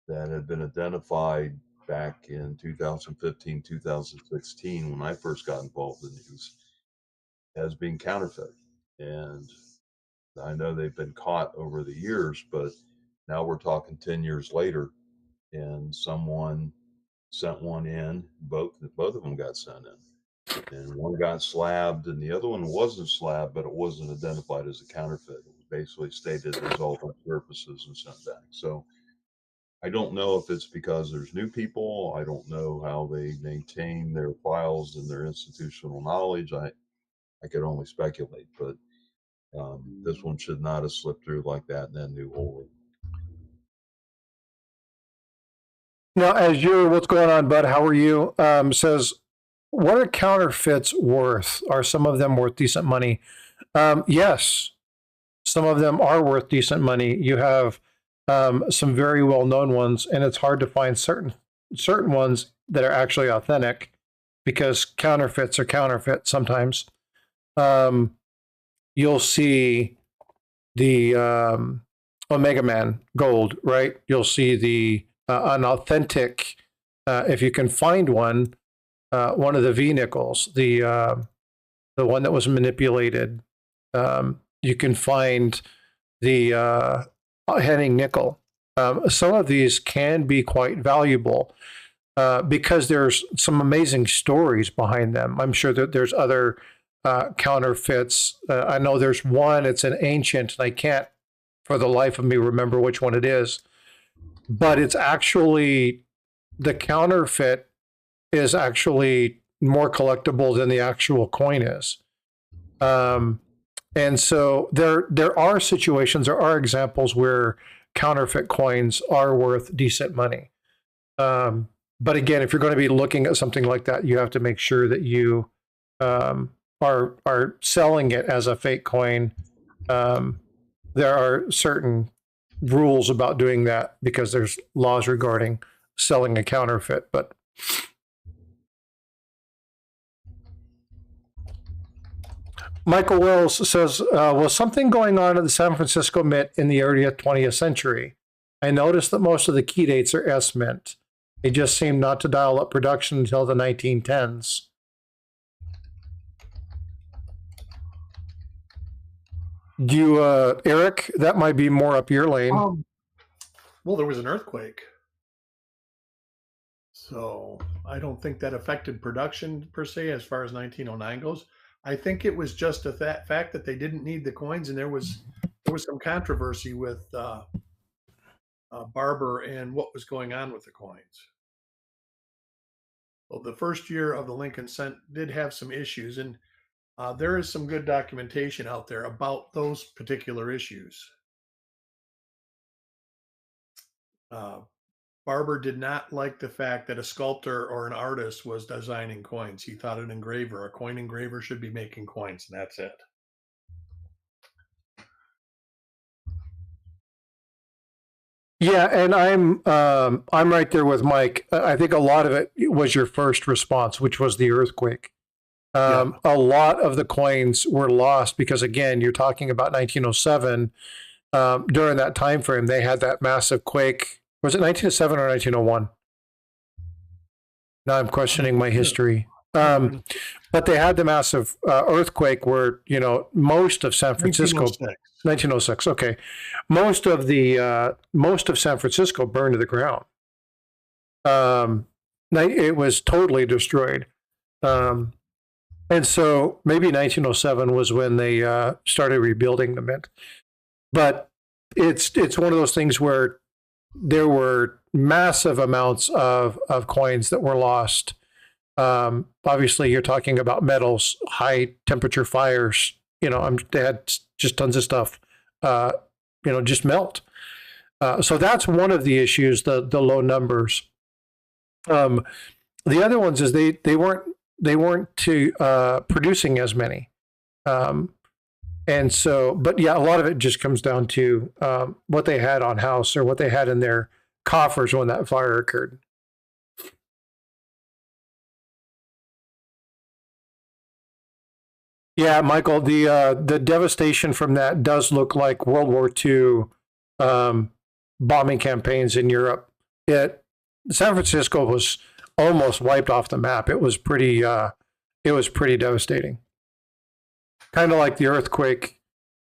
that had been identified back in 2015, 2016, when I first got involved in these, as being counterfeit. And I know they've been caught over the years, but now we're talking 10 years later, and someone sent one in. Both of them got sent in, and one got slabbed, and the other one wasn't slabbed, but it wasn't identified as a counterfeit. It was basically stated as all surfaces and sent back. So I don't know if it's because there's new people. I don't know how they maintain their files and their institutional knowledge. I could only speculate, but this one should not have slipped through like that in that new holder. Now, as you're, what's going on, bud? How are you? Says, what are counterfeits worth? Are some of them worth decent money? Yes. Some of them are worth decent money. You have some very well-known ones, and it's hard to find certain ones that are actually authentic because counterfeits are counterfeit sometimes. You'll see the Omega Man gold, right? You'll see the an authentic, if you can find one of the V nickels, the one that was manipulated. You can find the Henning nickel. Some of these can be quite valuable because there's some amazing stories behind them. I'm sure that there's other counterfeits. I know there's one, it's an ancient, and I can't for the life of me remember which one it is, but it's actually, the counterfeit is actually more collectible than the actual coin is. And so there are situations, there are examples where counterfeit coins are worth decent money. But again, if you're going to be looking at something like that, you have to make sure that you are selling it as a fake coin. There are certain rules about doing that because there's laws regarding selling a counterfeit. But Michael Wells says, was something going on at the San Francisco Mint in the early 20th century? I noticed that most of the key dates are S Mint. They just seemed not to dial up production until the 1910s. You, Eric, that might be more up your lane. Well, there was an earthquake. So I don't think that affected production per se as far as 1909 goes. I think it was just a fact that they didn't need the coins, and there was some controversy with Barber and what was going on with the coins. Well, the first year of the Lincoln Cent did have some issues, and there is some good documentation out there about those particular issues. Barber did not like the fact that a sculptor or an artist was designing coins. He thought a coin engraver should be making coins, and that's it. Yeah, and I'm right there with Mike. I think a lot of it was your first response, which was the earthquake. A lot of the coins were lost because, again, you're talking about 1907. During that time frame, they had that massive quake. Was it 1907 or 1901? Now I'm questioning my history. But they had the massive earthquake where, most of San Francisco, 1906. Okay, most of San Francisco burned to the ground. It was totally destroyed. And so maybe 1907 was when they started rebuilding the mint. But it's one of those things where there were massive amounts of coins that were lost. Obviously, you're talking about metals, high temperature fires. They had just tons of stuff, just melt. So that's one of the issues, the low numbers. The other ones is they weren't producing as many. And so, but yeah, a lot of it just comes down to what they had on house or what they had in their coffers when that fire occurred. Yeah, Michael, the devastation from that does look like World War II bombing campaigns in Europe. San Francisco was almost wiped off the map. It was pretty devastating. Kind of like the earthquake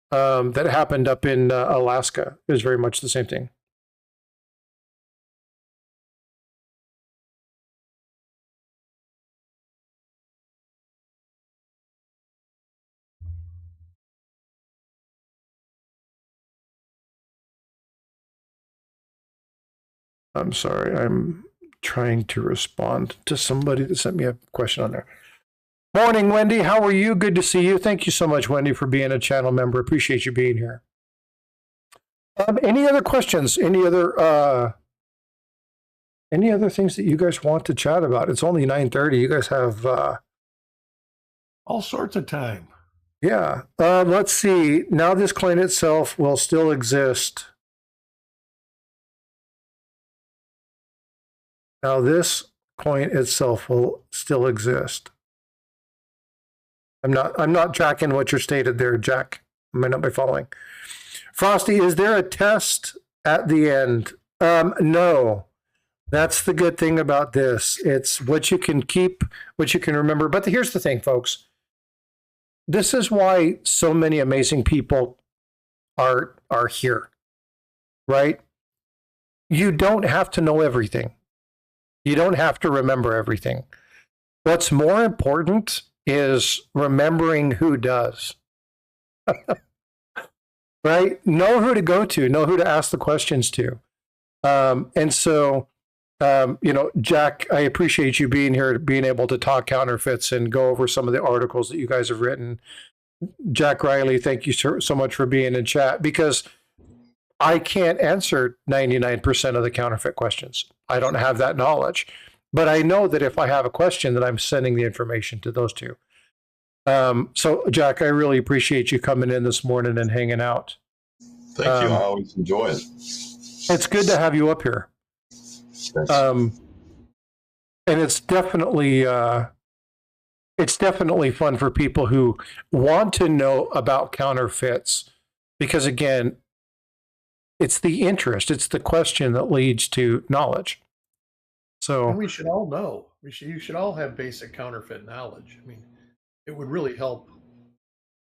that happened up in Alaska. It was very much the same thing. I'm sorry, I'm trying to respond to somebody that sent me a question on there. Morning, Wendy. How are you? Good to see you. Thank you so much, Wendy, for being a channel member. Appreciate you being here. Any other questions? Any other things that you guys want to chat about? It's only 9:30. You guys have all sorts of time. Yeah. Let's see. Now this coin itself will still exist. Now this coin itself will still exist. I'm not tracking what you're stated there, Jack. I might not be following. Frosty, is there a test at the end? No. That's the good thing about this. It's what you can keep, what you can remember. But here's the thing, folks. This is why so many amazing people are here, right? You don't have to know everything. You don't have to remember everything. What's more important is remembering who does. Right? Know who to go to, know who to ask the questions to. And so, Jack, I appreciate you being here, being able to talk counterfeits and go over some of the articles that you guys have written. Jack Riley, thank you so much for being in chat, because I can't answer 99% of the counterfeit questions. I don't have that knowledge. But I know that if I have a question, that I'm sending the information to those two. So, Jack, I really appreciate you coming in this morning and hanging out. Thank you. I always enjoy it. It's good to have you up here. And it's definitely fun for people who want to know about counterfeits, because again, it's the interest, it's the question that leads to knowledge. So and we should all know. You should all have basic counterfeit knowledge. I mean, it would really help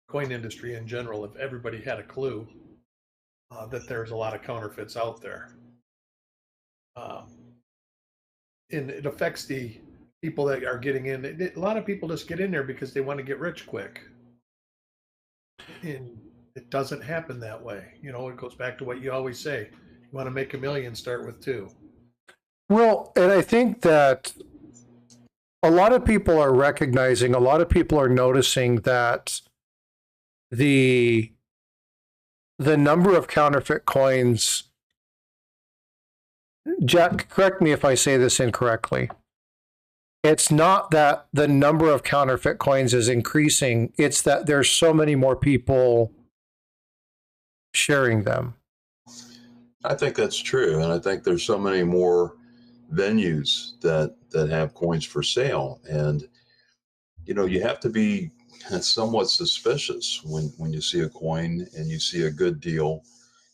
coin industry in general if everybody had a clue that there's a lot of counterfeits out there. And it affects the people that are getting in. A lot of people just get in there because they want to get rich quick. And it doesn't happen that way. You know, it goes back to what you always say. You want to make $1 million, start with 2. Well, and I think that a lot of people are recognizing, a lot of people are noticing that the number of counterfeit coins, Jack, correct me if I say this incorrectly. It's not that the number of counterfeit coins is increasing. It's that there's so many more people sharing them. I think that's true. And I think there's so many more venues that have coins for sale. And, you have to be somewhat suspicious when you see a coin and you see a good deal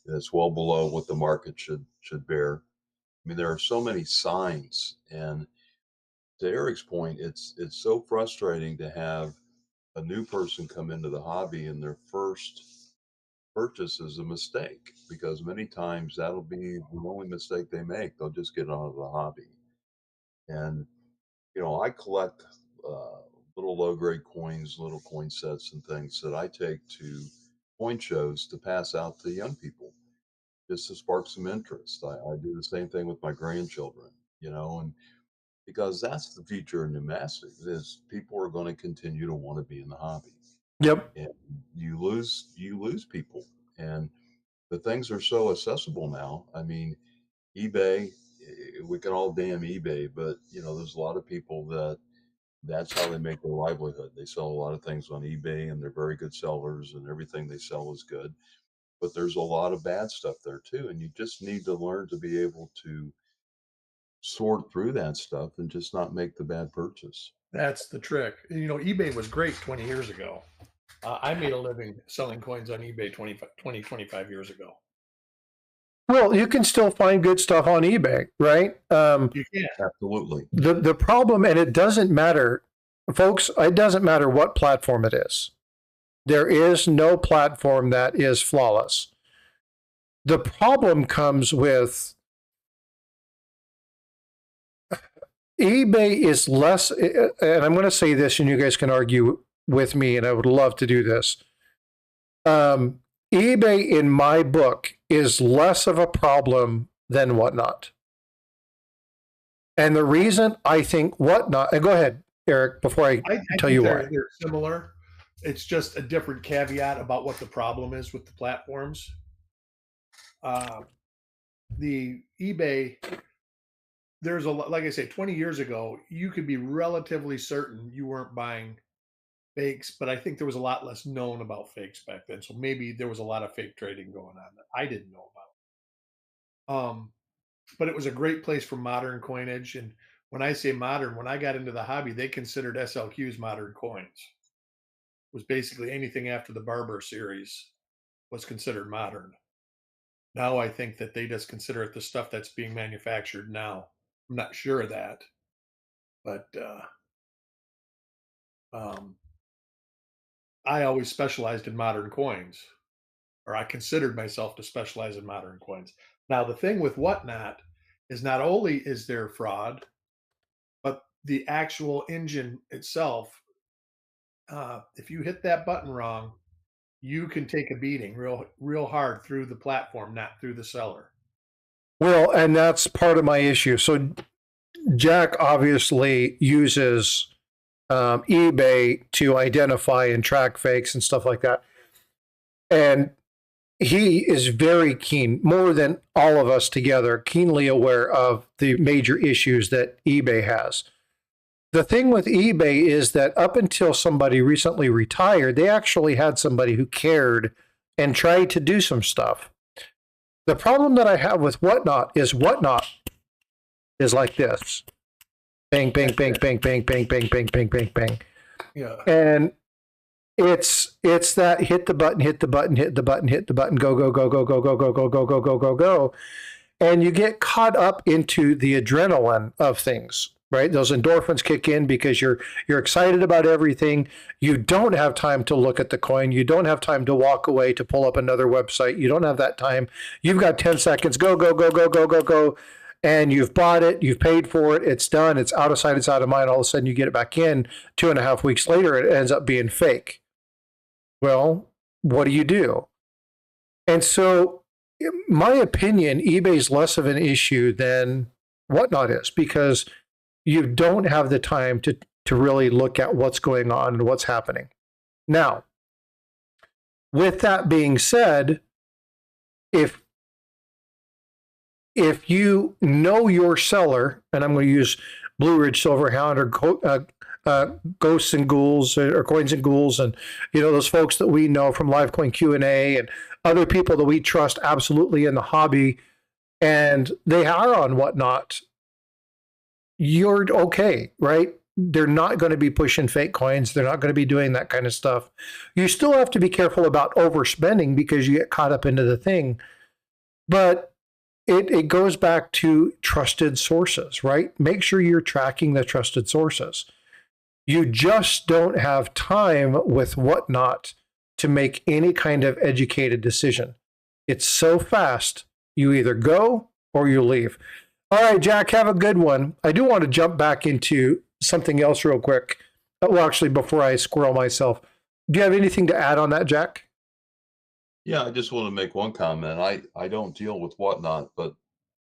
that's well below what the market should bear. I mean, there are so many signs, and to Eric's point, it's so frustrating to have a new person come into the hobby and their first purchase is a mistake, because many times that'll be the only mistake they make. They'll just get out of the hobby. And I collect little low grade coins, little coin sets, and things that I take to coin shows to pass out to young people, just to spark some interest. I do the same thing with my grandchildren, and because that's the future of numismatics, is people are going to continue to want to be in the hobby. Yep. And you lose people. And the things are so accessible now. I mean, eBay, we can all damn eBay, but there's a lot of people that's how they make their livelihood. They sell a lot of things on eBay, and they're very good sellers, and everything they sell is good. But there's a lot of bad stuff there too, and you just need to learn to be able to sort through that stuff and just not make the bad purchase. That's the trick. eBay was great 20 years ago. I made a living selling coins on eBay 25 years ago. Well, you can still find good stuff on eBay, right? You can. Absolutely. The problem, and it doesn't matter, folks, it doesn't matter what platform it is. There is no platform that is flawless. The problem comes with eBay is less, and I'm going to say this, and you guys can argue with me, and I would love to do this. eBay, in my book, is less of a problem than Whatnot. And the reason I think Whatnot, and go ahead, Eric, before I tell you why. They're similar. It's just a different caveat about what the problem is with the platforms. The eBay, there's like I say, 20 years ago, you could be relatively certain you weren't buying fakes, but I think there was a lot less known about fakes back then. So maybe there was a lot of fake trading going on that I didn't know about. But it was a great place for modern coinage. And when I say modern, when I got into the hobby, they considered SLQs modern coins. It was basically anything after the Barber series was considered modern. Now I think that they just consider it the stuff that's being manufactured now. I'm not sure of that, but I always specialized in modern coins, or I considered myself to specialize in modern coins. Now, the thing with Whatnot is not only is there fraud, but the actual engine itself, if you hit that button wrong, you can take a beating real hard through the platform, not through the seller. Well, and that's part of my issue. So Jack obviously uses eBay to identify and track fakes and stuff like that. And he is very keen, more than all of us together, keenly aware of the major issues that eBay has. The thing with eBay is that up until somebody recently retired, they actually had somebody who cared and tried to do some stuff. The problem that I have with Whatnot is like this. Bang, bang, bang, bang, bang, bang, bang, bang, bang, bang, bang. Yeah. And it's that hit the button, hit the button, hit the button, hit the button, go, go, go, go, go, go, go, go, go, go, go, go, go. And you get caught up into the adrenaline of things, right? Those endorphins kick in because you're excited about everything. You don't have time to look at the coin. You don't have time to walk away to pull up another website. You don't have that time. You've got 10 seconds. Go, go, go, go, go, go, go. And you've bought it, you've paid for it, it's done, it's out of sight, it's out of mind. All of a sudden you get it back in 2.5 weeks later, it ends up being fake. Well, what do you do? And so, in my opinion, eBay's less of an issue than Whatnot is, because you don't have the time to really look at what's going on and what's happening. Now, with that being said, if you know your seller, and I'm going to use Blue Ridge Silverhound or Ghosts and Ghouls or Coins and Ghouls, and those folks that we know from LiveCoin Q&A and other people that we trust absolutely in the hobby, and they are on Whatnot, you're okay, right? They're not going to be pushing fake coins. They're not going to be doing that kind of stuff. You still have to be careful about overspending because you get caught up into the thing. But it goes back to trusted sources, right? Make sure you're tracking the trusted sources. You just don't have time with Whatnot to make any kind of educated decision. It's so fast, you either go or you leave. All right, Jack, have a good one. I do want to jump back into something else real quick. Well, actually, before I squirrel myself, do you have anything to add on that, Jack? Yeah, I just want to make one comment. I don't deal with Whatnot, but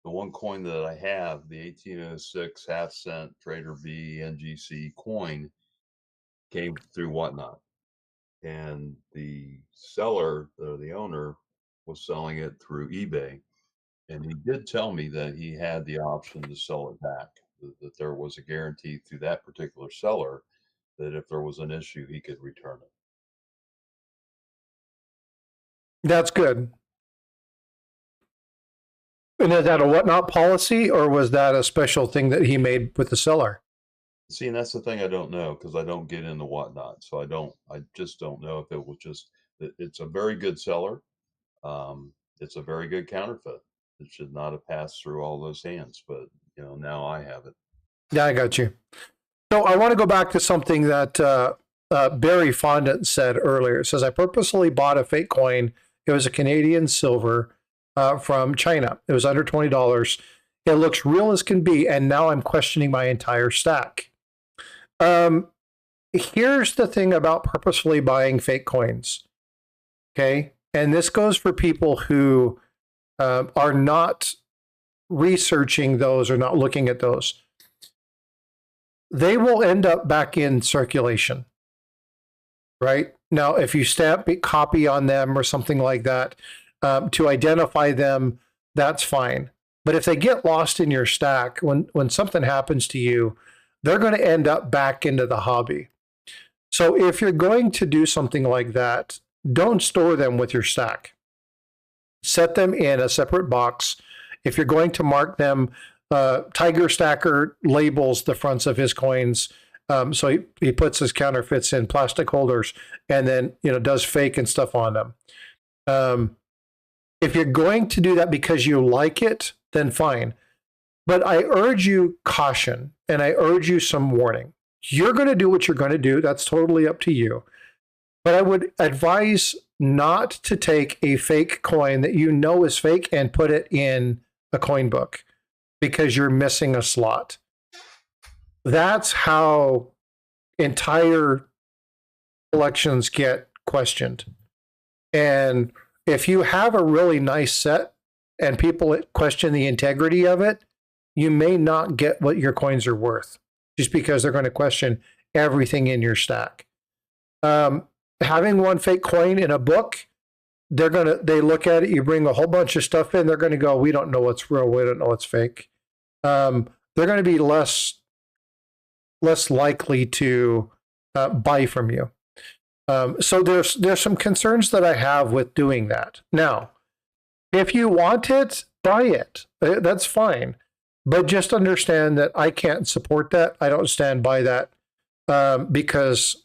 the one coin that I have, the 1806 half cent Trader V NGC coin, came through Whatnot. And the seller, the owner, was selling it through eBay. And he did tell me that he had the option to sell it back, that there was a guarantee through that particular seller that if there was an issue, he could return it. That's good. And is that a Whatnot policy, or was that a special thing that he made with the seller? See, and that's the thing I don't know, because I don't get into Whatnot. So I just don't know if it was just, it's a very good seller. It's a very good counterfeit. It should not have passed through all those hands, but now I have it. Yeah, I got you. So I want to go back to something that Barry Fondant said earlier. It says, I purposely bought a fake coin. It was a Canadian silver from China. It was under $20. It looks real as can be, and now I'm questioning my entire stack. Here's the thing about purposefully buying fake coins. Okay. And this goes for people who are not researching those or not looking at those. They will end up back in circulation, right? Now, if you stamp a copy on them or something like that to identify them, that's fine. But if they get lost in your stack, when something happens to you, they're going to end up back into the hobby. So if you're going to do something like that, don't store them with your stack. Set them in a separate box. If you're going to mark them, Tiger Stacker labels the fronts of his coins. So he puts his counterfeits in plastic holders and then, does fake and stuff on them. If you're going to do that because you like it, then fine. But I urge you caution and I urge you some warning. You're going to do what you're going to do. That's totally up to you. But I would advise not to take a fake coin that you know is fake and put it in a coin book because you're missing a slot. That's how entire collections get questioned. And if you have a really nice set and people question the integrity of it, you may not get what your coins are worth just because they're going to question everything in your stack. Having one fake coin in a book, they look at it, you bring a whole bunch of stuff in, they're going to go, we don't know what's real, we don't know what's fake. They're going to be less likely to buy from you. So there's some concerns that I have with doing that. Now, if you want it, buy it. That's fine. But just understand that I can't support that. I don't stand by that because,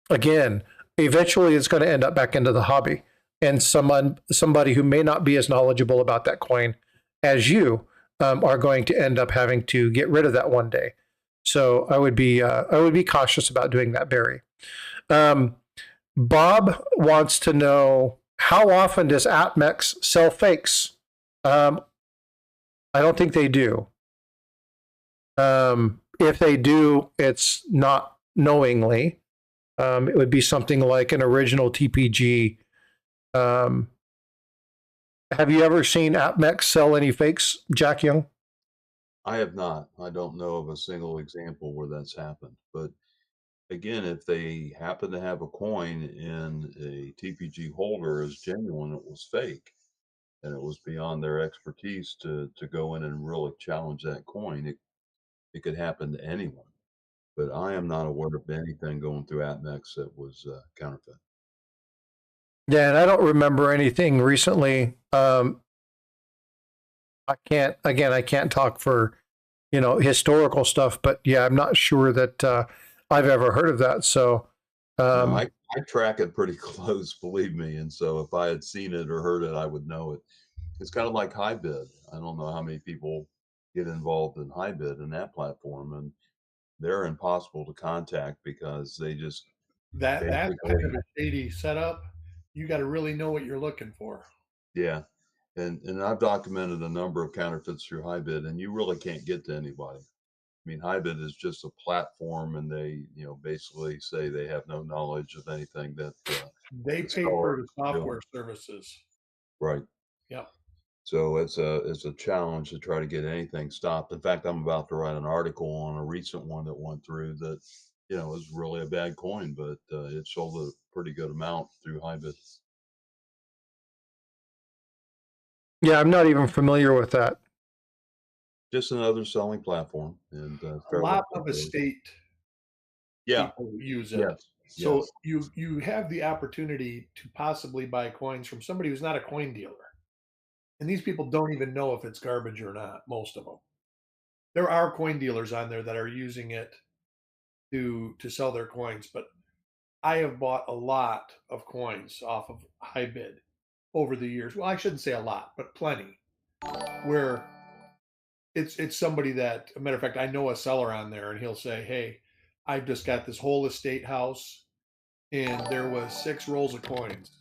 again, eventually it's going to end up back into the hobby. And somebody who may not be as knowledgeable about that coin as you are going to end up having to get rid of that one day. So I would be cautious about doing that, Barry. Bob wants to know, how often does AppMex sell fakes? I don't think they do. If they do, it's not knowingly. It would be something like an original TPG. Have you ever seen AppMex sell any fakes, Jack Young? I have not. I don't know of a single example where that's happened. But again, if they happen to have a coin in a TPG holder as genuine, it was fake, and it was beyond their expertise to go in and really challenge that coin, it could happen to anyone. But I am not aware of anything going through AppMex that was counterfeit. Yeah, and I don't remember anything recently. I can't talk for, historical stuff, but yeah, I'm not sure that I've ever heard of that. So, No, I track it pretty close, believe me. And so if I had seen it or heard it, I would know it. It's kind of like high bid. I don't know how many people get involved in high bid in that platform, and they're impossible to contact because they just That's kind of basically, a shady setup. You got to really know what you're looking for. yeah. And I've documented a number of counterfeits through high bid, and you really can't get to anybody. I mean, high bid is just a platform, and they, basically say they have no knowledge of anything that They the pay for seller the is doing. software services. Right. Yep. So it's a challenge to try to get anything stopped. In fact, I'm about to write an article on a recent one that went through that, was really a bad coin, but it sold a pretty good amount through high bid. yeah, I'm not even familiar with that. Just another selling platform, and A fairly lot of popular. estate Yeah. people use it. Yes. So Yes. you have the opportunity to possibly buy coins from somebody who's not a coin dealer. And these people don't even know if it's garbage or not, most of them. There are coin dealers on there that are using it to sell their coins, but I have bought a lot of coins off of high bid over the years. Well, I shouldn't say a lot, but plenty. Where it's somebody that, a matter of fact, I know a seller on there, and he'll say, "Hey, I've just got this whole estate house, and there was 6 rolls of coins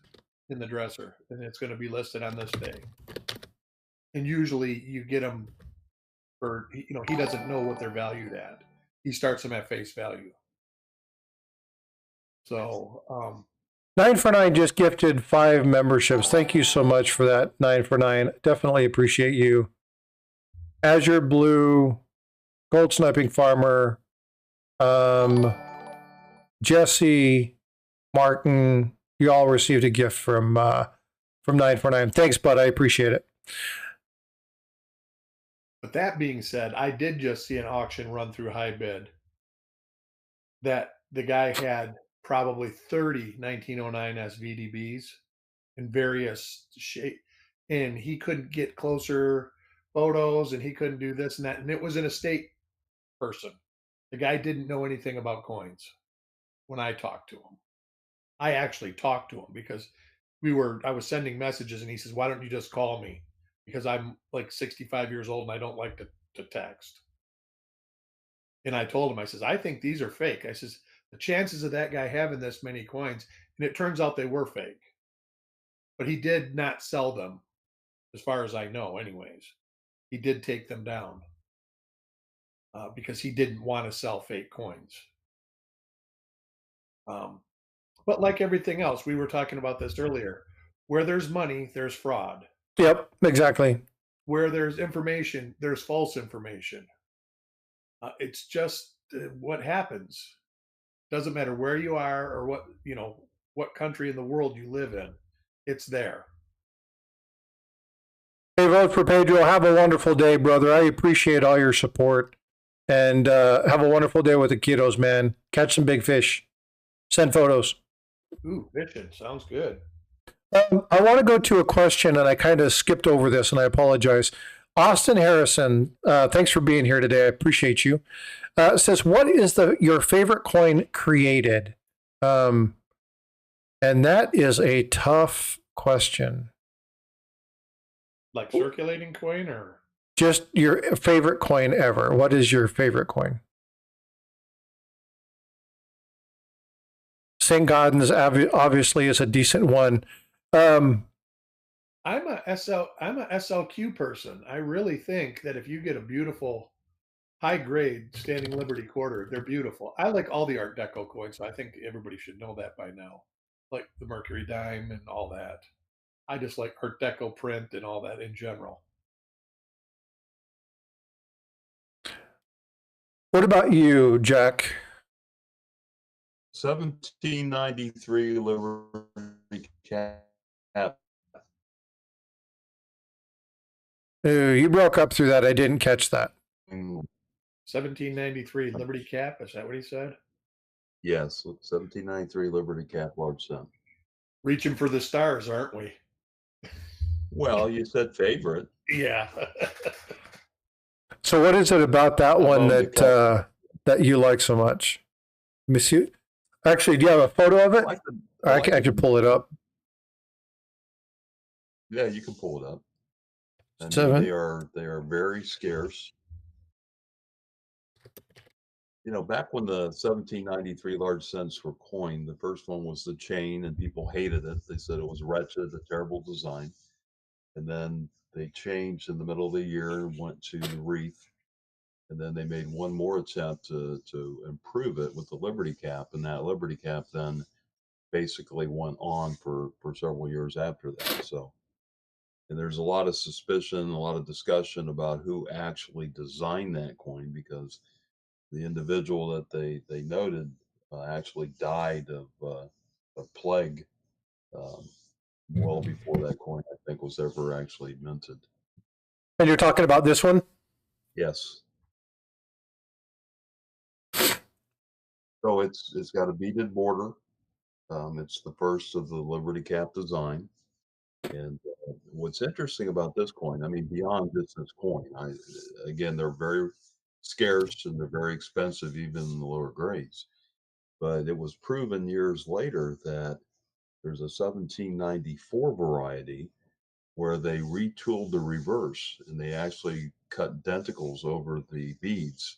in the dresser, and it's going to be listed on this day." And usually, you get them for, he doesn't know what they're valued at. He starts them at face value. So 9 for 9 just gifted 5 memberships. Thank you so much for that, 9 for 9. Definitely appreciate you. Azure Blue, Gold Sniping Farmer, Jesse, Martin, you all received a gift from 9 for 9. Thanks, bud. I appreciate it. but that being said, I did just see an auction run through high bid that the guy had probably 30 1909 SVDBs in various shape, and he couldn't get closer photos, and he couldn't do this and that, and it was an estate person. The guy didn't know anything about coins when I talked to him. I actually talked to him because I was sending messages, and he says, "Why don't you just call me? Because I'm like 65 years old and I don't like to text." And I told him, I says, "I think these are fake." I says, "The chances of that guy having this many coins," and it turns out they were fake, but he did not sell them, as far as I know, anyways. He did take them down because he didn't want to sell fake coins. Um, but like everything else, we were talking about this earlier. Where there's money, there's fraud. Yep, exactly. Where there's information, there's false information. It's just what happens. Doesn't matter where you are or what country in the world you live in. It's there. Hey, vote for Pedro. Have a wonderful day, brother. I appreciate all your support. And have a wonderful day with the kiddos, man. Catch some big fish. Send photos. Ooh, fishing sounds good. I want to go to a question, and I kind of skipped over this, and I apologize. Austin Harrison, thanks for being here today. I appreciate you. Says, what is your favorite coin created? And that is a tough question. Like circulating coin or? Just your favorite coin ever. What is your favorite coin? St. Gaudens obviously is a decent one. I'm a SLQ person. I really think that if you get a beautiful high grade standing Liberty quarter, they're beautiful. I like all the Art Deco coins, so I think everybody should know that by now. Like the Mercury dime and all that. I just like Art Deco print and all that in general. What about you, Jack? 1793 Liberty Cap. You broke up through that. I didn't catch that. 1793 Liberty Cap. Is that what he said? Yes, 1793 Liberty Cap large cent. Reaching for the stars, aren't we? Well, you said favorite. Yeah. So what is it about that one that you like so much? Monsieur? Actually, do you have a photo of it? I can pull it up. Yeah, you can pull it up. And they are very scarce. You know, back when the 1793 large cents were coined, the first one was the chain, and people hated it. They said it was wretched, a terrible design. And then they changed in the middle of the year and went to the wreath. And then they made one more attempt to improve it with the Liberty Cap. And that Liberty Cap then basically went on for several years after that. So, and there's a lot of suspicion, a lot of discussion about who actually designed that coin, because the individual that they noted actually died of plague well before that coin, I think, was ever actually minted. And you're talking about this one? Yes. So it's got a beaded border. It's the first of the Liberty Cap design. And what's interesting about this coin, I mean, beyond just this coin, again, they're very scarce and they're very expensive, even in the lower grades. But it was proven years later that there's a 1794 variety where they retooled the reverse, and they actually cut denticles over the beads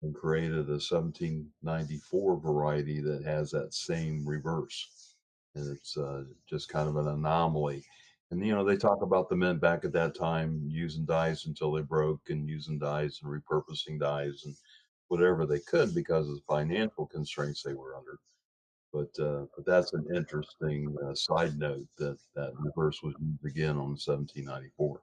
and created a 1794 variety that has that same reverse. And it's just kind of an anomaly. And, you know, they talk about the mint back at that time using dies until they broke, and using dies and repurposing dies and whatever they could because of the financial constraints they were under. But that's an interesting side note that reverse was used again on 1794.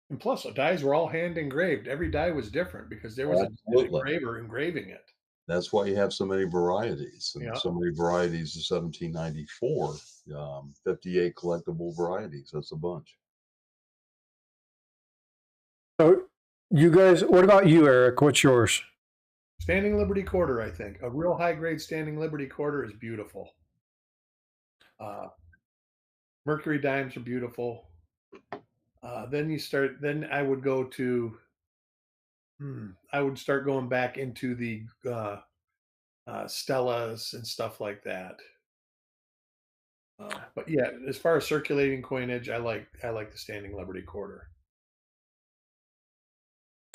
And plus, the dies were all hand engraved. Every die was different because there was an engraver engraving it. That's why you have so many varieties, and Yeah. so many varieties of 1794, 58 collectible varieties. That's a bunch. So you guys, what about you, Eric? What's yours? Standing Liberty quarter, I think. A real high grade Standing Liberty quarter is beautiful. Mercury dimes are beautiful. Then I would go to, I would start going back into the Stellas and stuff like that. But yeah, as far as circulating coinage, I like the Standing Liberty quarter.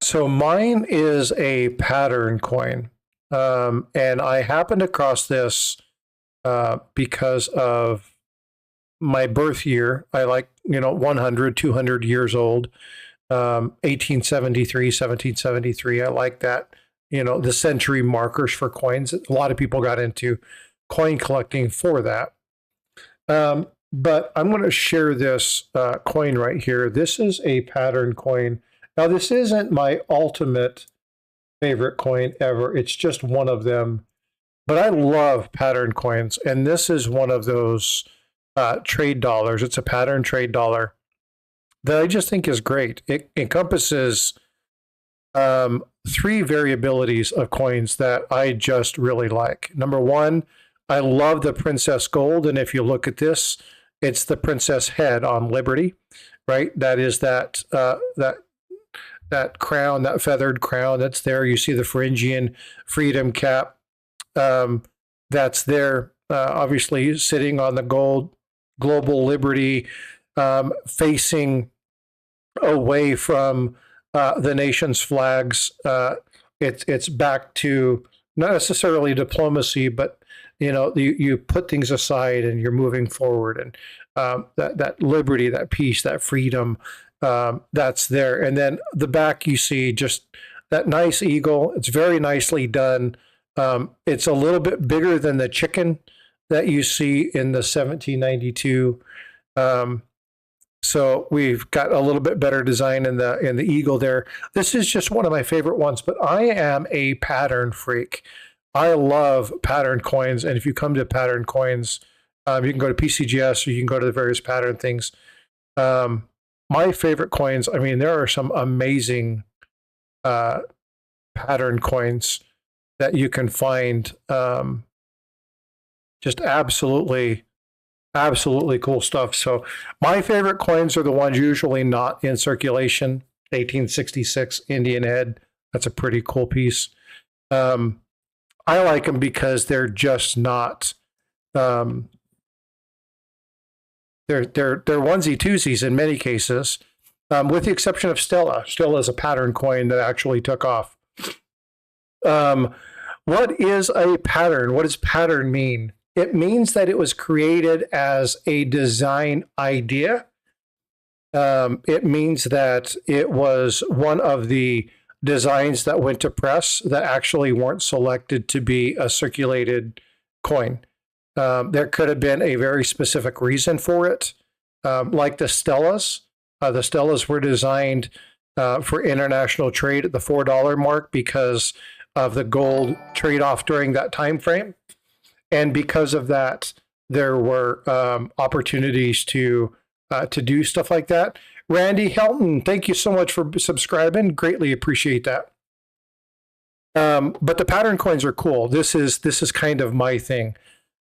So mine is a pattern coin. And I happened across this because of my birth year. I like, 100, 200 years old, 1873, 1773. I like that, the century markers for coins. A lot of people got into coin collecting for that. But I'm going to share this coin right here. This is a pattern coin. Now, this isn't my ultimate favorite coin ever. It's just one of them. But I love pattern coins, and this is one of those trade dollars. It's a pattern trade dollar that I just think is great. It encompasses 3 variabilities of coins that I just really like. Number one, I love the Princess Gold, and if you look at this, it's the princess head on Liberty, right? That is that crown, that feathered crown that's there. You see the Phrygian freedom cap that's there, obviously sitting on the global liberty, facing away from the nation's flags. It's back to not necessarily diplomacy, but you put things aside and you're moving forward, and that liberty, that peace, that freedom, that's there. And then the back, you see just that nice eagle. It's very nicely done. It's a little bit bigger than the chicken that you see in the 1792. So we've got a little bit better design in the eagle there. This is just one of my favorite ones, but I am a pattern freak. I love pattern coins, and if you come to pattern coins, you can go to PCGS or you can go to the various pattern things. My favorite coins, I mean, there are some amazing pattern coins that you can find. Just absolutely cool stuff. So my favorite coins are the ones usually not in circulation. 1866 Indian head. That's a pretty cool piece. I like them because they're just not, they're onesie twosies in many cases, with the exception of Stella. Stella is a pattern coin that actually took off. What is a pattern? What does pattern mean? It means that it was created as a design idea. It means that it was one of the designs that went to press that actually weren't selected to be a circulated coin. There could have been a very specific reason for it, like the Stellas. The Stellas were designed for international trade at the $4 mark because of the gold trade-off during that time frame. And because of that, there were opportunities to do stuff like that. Randy Helton, thank you so much for subscribing. Greatly appreciate that. But the pattern coins are cool. This is kind of my thing.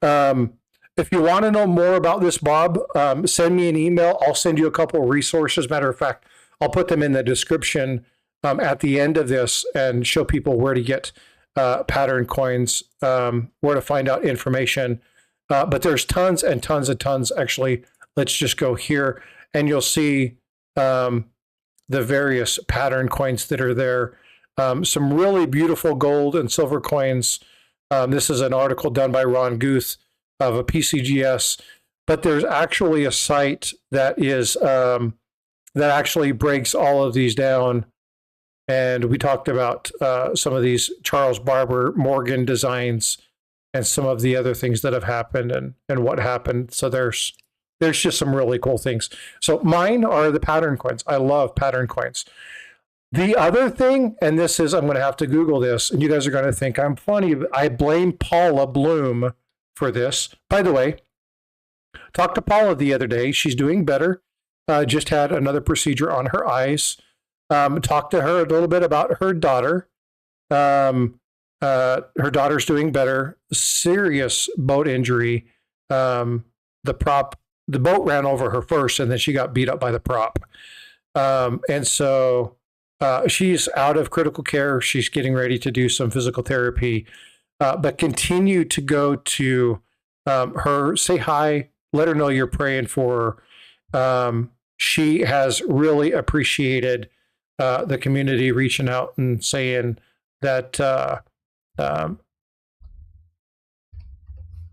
If you want to know more about this, Bob, send me an email. I'll send you a couple of resources. Matter of fact, I'll put them in the description at the end of this and show people where to get pattern coins, where to find out information. But there's tons and tons and tons. Actually, let's just go here and you'll see the various pattern coins that are there. Some really beautiful gold and silver coins. This is an article done by Ron Guth of a PCGS, but there's actually a site that is that actually breaks all of these down. And we talked about some of these Charles Barber Morgan designs and some of the other things that have happened and what happened. So there's just some really cool things. So mine are the pattern coins. I love pattern coins. The other thing, and this is, I'm going to have to Google this, and you guys are going to think I'm funny, but I blame Paula Bloom for this. By the way, talked to Paula the other day. She's doing better. Just had another procedure on her eyes. Talked to her a little bit about her daughter. Her daughter's doing better. Serious boat injury. The boat ran over her first, and then she got beat up by the prop. And so she's out of critical care. She's getting ready to do some physical therapy, but continue to go to her, say hi, let her know you're praying for her. She has really appreciated the community reaching out and saying that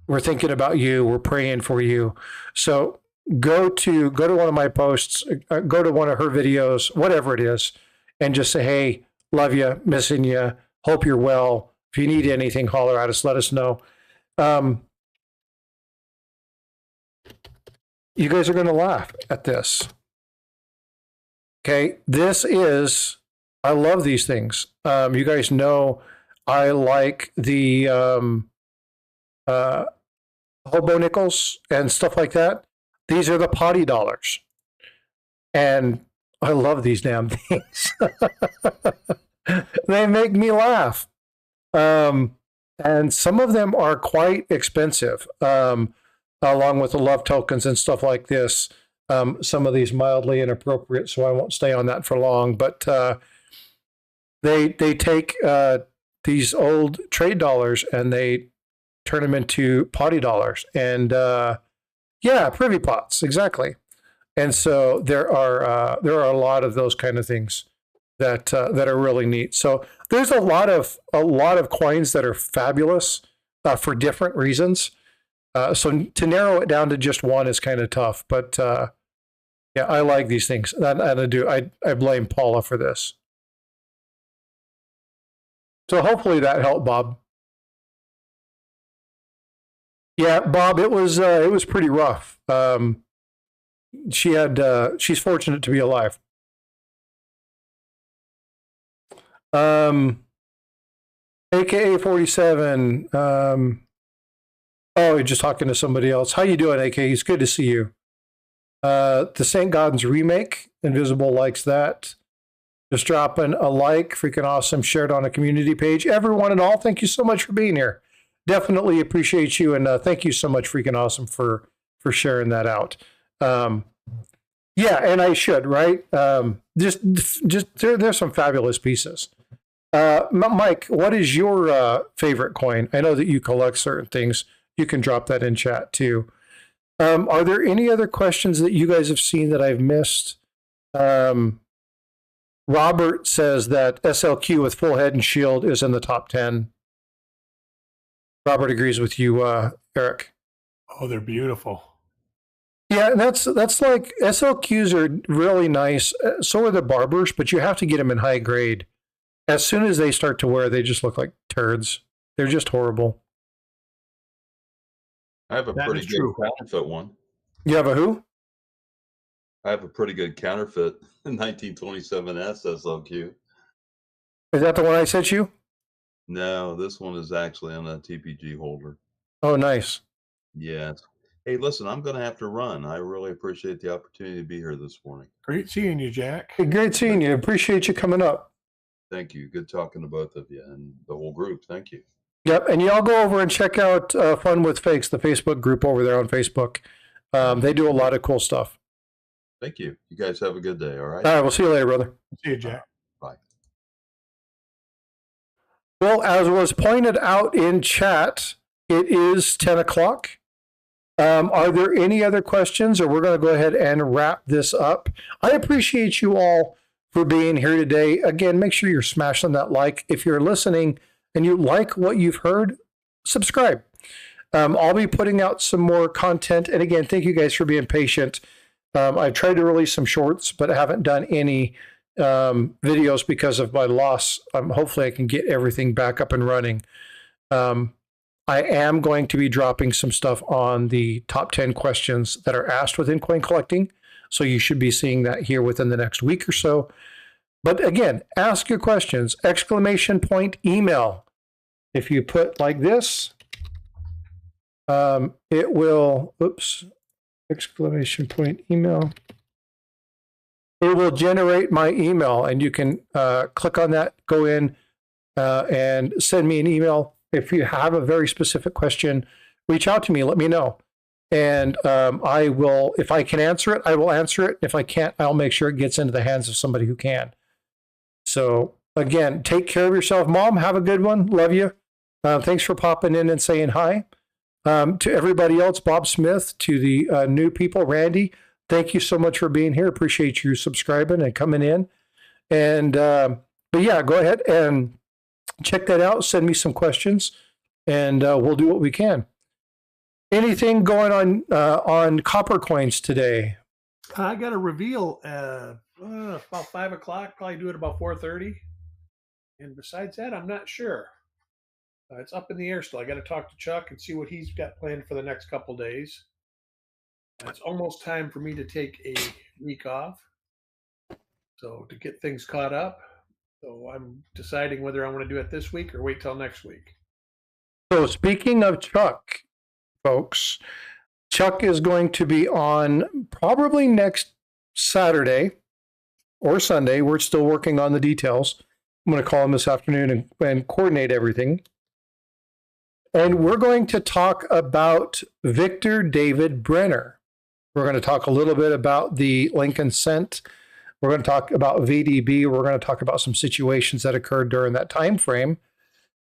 we're thinking about you, we're praying for you. So go to one of my posts, go to one of her videos, whatever it is, and just say, hey, love you, missing you, hope you're well. If you need anything, holler at us, let us know. You guys are going to laugh at this. Okay, I love these things. You guys know I like the hobo nickels and stuff like that. These are the potty dollars. And I love these damn things. They make me laugh. And some of them are quite expensive, along with the love tokens and stuff like this. Some of these mildly inappropriate, so I won't stay on that for long. But they take these old trade dollars and they turn them into potty dollars. And yeah, privy pots, exactly. And so there are a lot of those kind of things that are really neat. So there's a lot of coins that are fabulous for different reasons. So to narrow it down to just one is kind of tough. But yeah, I like these things, and I blame Paula for this. So hopefully that helped, Bob. Yeah, Bob, it was pretty rough. She's fortunate to be alive. AKA 47. Oh, you're just talking to somebody else. How you doing, AK? It's good to see you. The St. Gaudens remake. Invisible likes that. Just dropping a like. Freaking awesome. Shared on a community page. Everyone and all, thank you so much for being here. Definitely appreciate you, and thank you so much, freaking awesome, for sharing that out. Yeah, and I should, right? Just there's some fabulous pieces. Mike, what is your favorite coin? I know that you collect certain things. You can drop that in chat too. Are there any other questions that you guys have seen that I've missed? Robert says that SLQ with full head and shield is in the top 10. Robert agrees with you, Eric. Oh, they're beautiful. Yeah, that's like SLQs are really nice. So are the barbers, but you have to get them in high grade. As soon as they start to wear, they just look like turds. They're just horrible. I have a pretty good counterfeit one. You have a who? I have a pretty good counterfeit 1927 SLQ. Is that the one I sent you? No, this one is actually on a TPG holder. Oh, nice. Yes. Hey, listen, I'm going to have to run. I really appreciate the opportunity to be here this morning. Great seeing you, Jack. Hey, great seeing you. Appreciate you coming up. Thank you. Good talking to both of you and the whole group. Thank you. Yep, and y'all go over and check out Fun with Fakes, the Facebook group over there on Facebook. They do a lot of cool stuff. Thank you. You guys have a good day, all right? All right, we'll see you later, brother. See you, Jack. Bye. Well, as was pointed out in chat, it is 10 o'clock. Are there any other questions, or we're going to go ahead and wrap this up? I appreciate you all for being here today. Again, make sure you're smashing that like. If you're listening and you like what you've heard, subscribe. I'll be putting out some more content. And again, thank you guys for being patient. I've tried to release some shorts, but I haven't done any videos because of my loss. Hopefully I can get everything back up and running. I am going to be dropping some stuff on the top 10 questions that are asked within coin collecting. So you should be seeing that here within the next week or so. But again, ask your questions, ! Email. If you put like this, it will, oops, ! Email. It will generate my email, and you can click on that, go in, and send me an email. If you have a very specific question, reach out to me, let me know. And I will, if I can answer it, I will answer it. If I can't, I'll make sure it gets into the hands of somebody who can. So again, take care of yourself. Mom, have a good one. Love you. Thanks for popping in and saying hi. To everybody else, Bob Smith, to the new people, Randy, thank you so much for being here. Appreciate you subscribing and coming in. And, but yeah, go ahead and check that out. Send me some questions and we'll do what we can. Anything going on copper coins today? I got a reveal about 5 o'clock. Probably do it about 4:30. And besides that, I'm not sure. It's up in the air still. I got to talk to Chuck and see what he's got planned for the next couple days. It's almost time for me to take a week off, so to get things caught up. So I'm deciding whether I want to do it this week or wait till next week. So speaking of Chuck, folks, Chuck is going to be on probably next Saturday or Sunday. We're still working on the details. I'm going to call him this afternoon and coordinate everything. And we're going to talk about Victor David Brenner. We're going to talk a little bit about the Lincoln Cent. We're going to talk about VDB. We're going to talk about some situations that occurred during that time frame.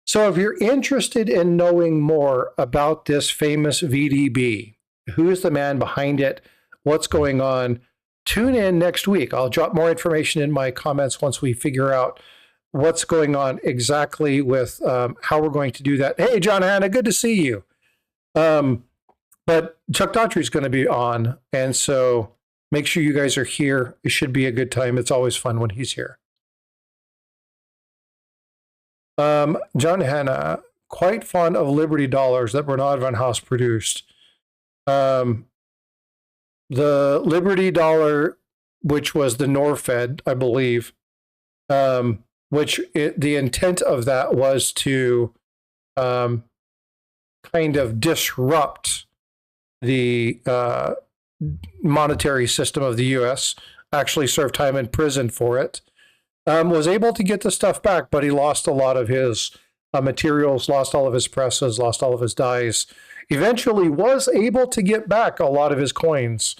So if you're interested in knowing more about this famous VDB, who is the man behind it, what's going on, tune in next week. I'll drop more information in my comments once we figure out what's going on exactly with how we're going to do that. Hey, John Hanna, good to see you. But Chuck Daughtry is going to be on, and so make sure you guys are here. It should be a good time. It's always fun when he's here. John Hanna, quite fond of Liberty dollars that Bernard Van Haas produced. The Liberty dollar, which was the Norfed, I believe, the intent of that was to kind of disrupt the monetary system of the U.S., actually served time in prison for it. Was able to get the stuff back, but he lost a lot of his materials, lost all of his presses, lost all of his dies. Eventually was able to get back a lot of his coins,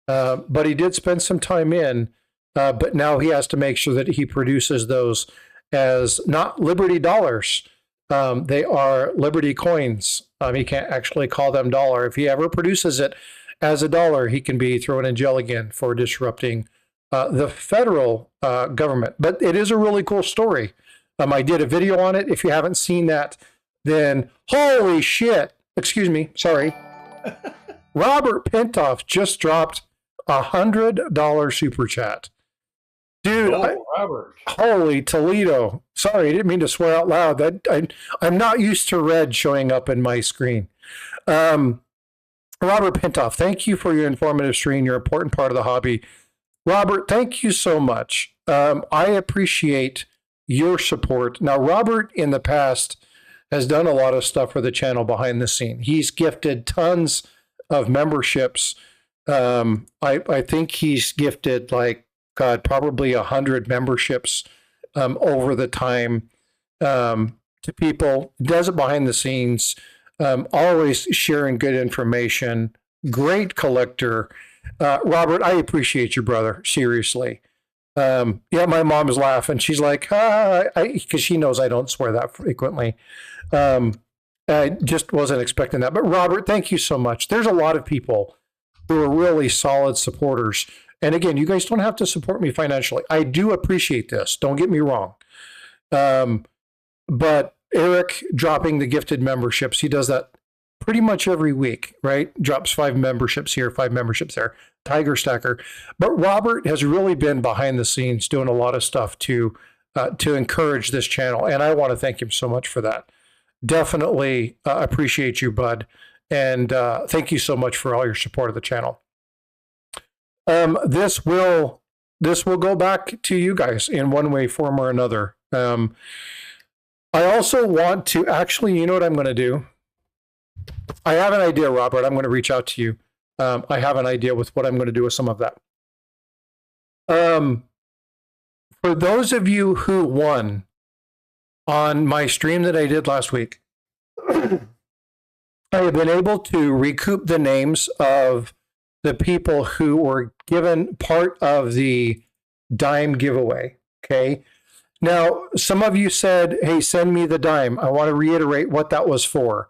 but he did spend some time in, but now he has to make sure that he produces those as not Liberty dollars. They are Liberty coins. He can't actually call them dollar. If he ever produces it as a dollar, he can be thrown in jail again for disrupting the federal government. But it is a really cool story. I did a video on it. If you haven't seen that, then holy shit. Excuse me. Sorry. Robert Pintoff just dropped $100 super chat. Dude, Robert. Holy Toledo. Sorry, I didn't mean to swear out loud. I'm not used to red showing up in my screen. Robert Pintoff, thank you for your informative stream. You're an important part of the hobby. Robert, thank you so much. I appreciate your support. Now, Robert in the past has done a lot of stuff for the channel behind the scene. He's gifted tons of memberships. I think he's gifted probably 100 memberships over the time to people. Does it behind the scenes. Always sharing good information. Great collector. Robert, I appreciate you, brother. Seriously. Yeah, my mom's laughing. She's like, because she knows I don't swear that frequently. I just wasn't expecting that. But Robert, thank you so much. There's a lot of people who are really solid supporters. And again, you guys don't have to support me financially. I do appreciate this. Don't get me wrong. But Eric dropping the gifted memberships, he does that pretty much every week, right? Drops 5 memberships here, 5 memberships there. Tiger Stacker. But Robert has really been behind the scenes doing a lot of stuff to encourage this channel. And I want to thank him so much for that. Definitely appreciate you, bud. And thank you so much for all your support of the channel. This will go back to you guys in one way, form, or another. I also want to actually, you know what I'm going to do? I have an idea, Robert. I'm going to reach out to you. I have an idea with what I'm going to do with some of that. For those of you who won On my stream that I did last week, I have been able to recoup the names of the people who were given part of the dime giveaway. Okay. Now, some of you said, hey, send me the dime. I want to reiterate what that was for.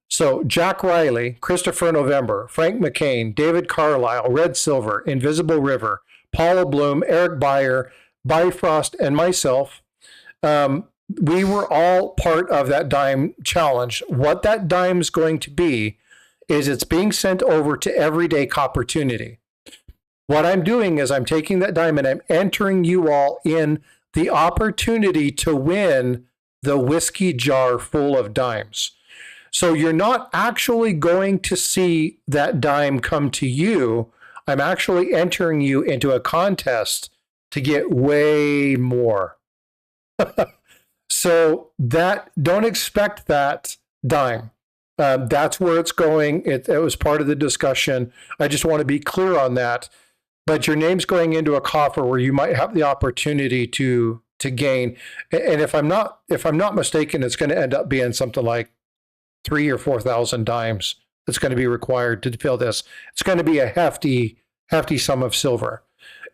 So, Jack Riley, Christopher November, Frank McCain, David Carlisle, Red Silver, Invisible River, Paula Bloom, Eric Beyer, Bifrost, and myself. We were all part of that dime challenge. What that dime is going to be is it's being sent over to Everyday Copportunity. What I'm doing is I'm taking that dime and I'm entering you all in the opportunity to win the whiskey jar full of dimes. So you're not actually going to see that dime come to you. I'm actually entering you into a contest to get way more. So don't expect that dime. That's where it's going. It was part of the discussion. I just want to be clear on that. But your name's going into a coffer where you might have the opportunity to gain. And if I'm not mistaken, it's going to end up being something like 3,000 or 4,000 dimes that's going to be required to fill this. It's going to be a hefty sum of silver.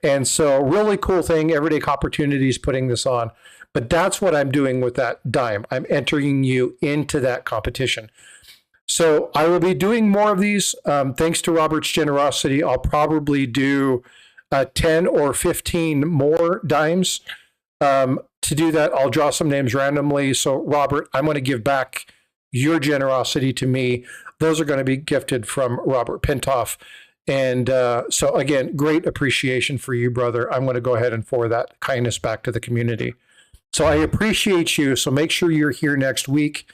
And so really cool thing, Everyday Copportunity is putting this on. But that's what I'm doing with that dime. I'm entering you into that competition. So I will be doing more of these. Thanks to Robert's generosity, I'll probably do 10 or 15 more dimes. To do that, I'll draw some names randomly. So Robert, I'm going to give back your generosity to me. Those are going to be gifted from Robert Pintoff. And so again, great appreciation for you, brother. I'm going to go ahead and forward that kindness back to the community. So I appreciate you. So make sure you're here next week.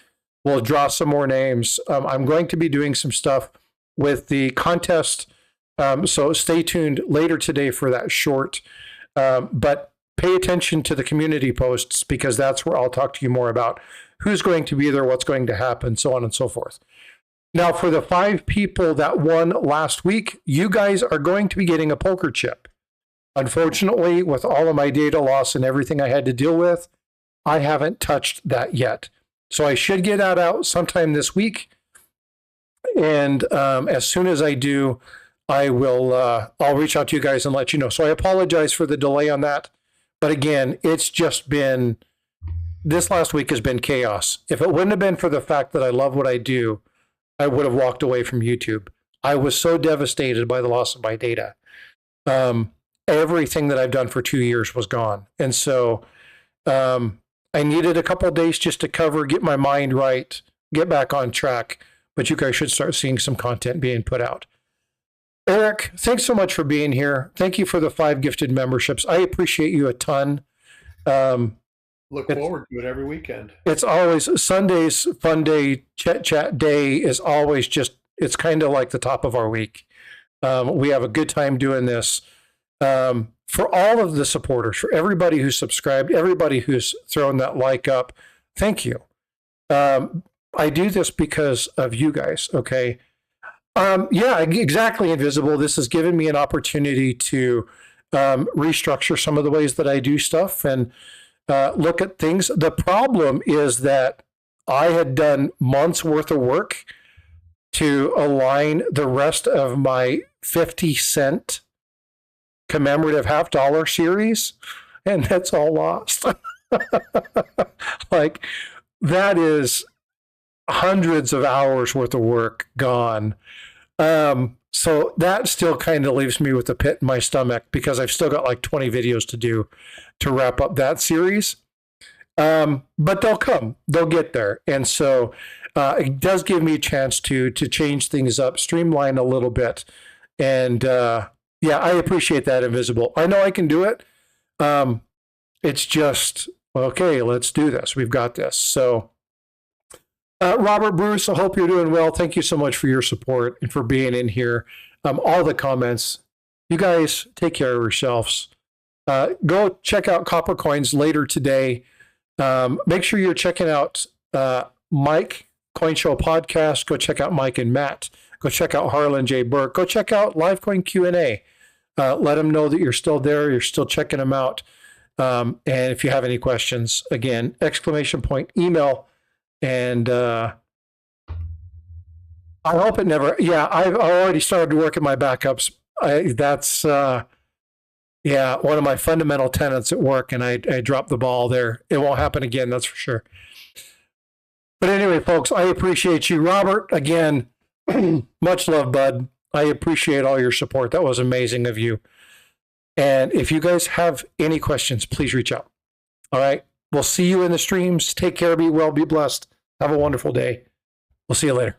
We'll draw some more names. I'm going to be doing some stuff with the contest. So stay tuned later today for that short. But pay attention to the community posts because that's where I'll talk to you more about who's going to be there, what's going to happen, so on and so forth. Now, for the 5 people that won last week, you guys are going to be getting a poker chip. Unfortunately, with all of my data loss and everything I had to deal with, I haven't touched that yet. So I should get that out sometime this week. And as soon as I do, I'll reach out to you guys and let you know. So I apologize for the delay on that. But again, it's just been, this last week has been chaos. If it wouldn't have been for the fact that I love what I do, I would have walked away from YouTube. I was so devastated by the loss of my data. Everything that I've done for 2 years was gone. And so I needed a couple of days just to get my mind right, get back on track. But you guys should start seeing some content being put out. Eric, thanks so much for being here. Thank you for the 5 gifted memberships. I appreciate you a ton. Look forward to it every weekend. It's always Sunday's fun day, chat day is always just, it's kind of like the top of our week. We have a good time doing this. For all of the supporters, for everybody who's subscribed, everybody who's thrown that like up, thank you. I do this because of you guys, okay? Yeah, exactly, Invisible. This has given me an opportunity to restructure some of the ways that I do stuff and look at things. The problem is that I had done months worth of work to align the rest of my 50-cent commemorative $50 series, and that's all lost. Like, that is hundreds of hours worth of work gone. So that still kind of leaves me with a pit in my stomach because I've still got like 20 videos to do to wrap up that series. But they'll come, they'll get there. And so it does give me a chance to change things up, streamline a little bit. And yeah, I appreciate that, Invisible. I know I can do it. It's just, okay, let's do this. We've got this. So Robert Bruce, I hope you're doing well. Thank you so much for your support and for being in here. All the comments. You guys take care of yourselves. Go check out Copper Coins later today. Make sure you're checking out Mike Coin Show podcast. Go check out Mike and Matt. Go check out Harlan J. Burke. Go check out Livecoin Q&A. Let them know that you're still there. You're still checking them out. And if you have any questions, again, ! Email. And I hope it never, yeah, I've already started to work at my backups. That's one of my fundamental tenets at work, and I dropped the ball there. It won't happen again, that's for sure. But anyway, folks, I appreciate you. Robert, again, much love, bud. I appreciate all your support. That was amazing of you. And if you guys have any questions, please reach out. All right. We'll see you in the streams. Take care. Be well. Be blessed. Have a wonderful day. We'll see you later.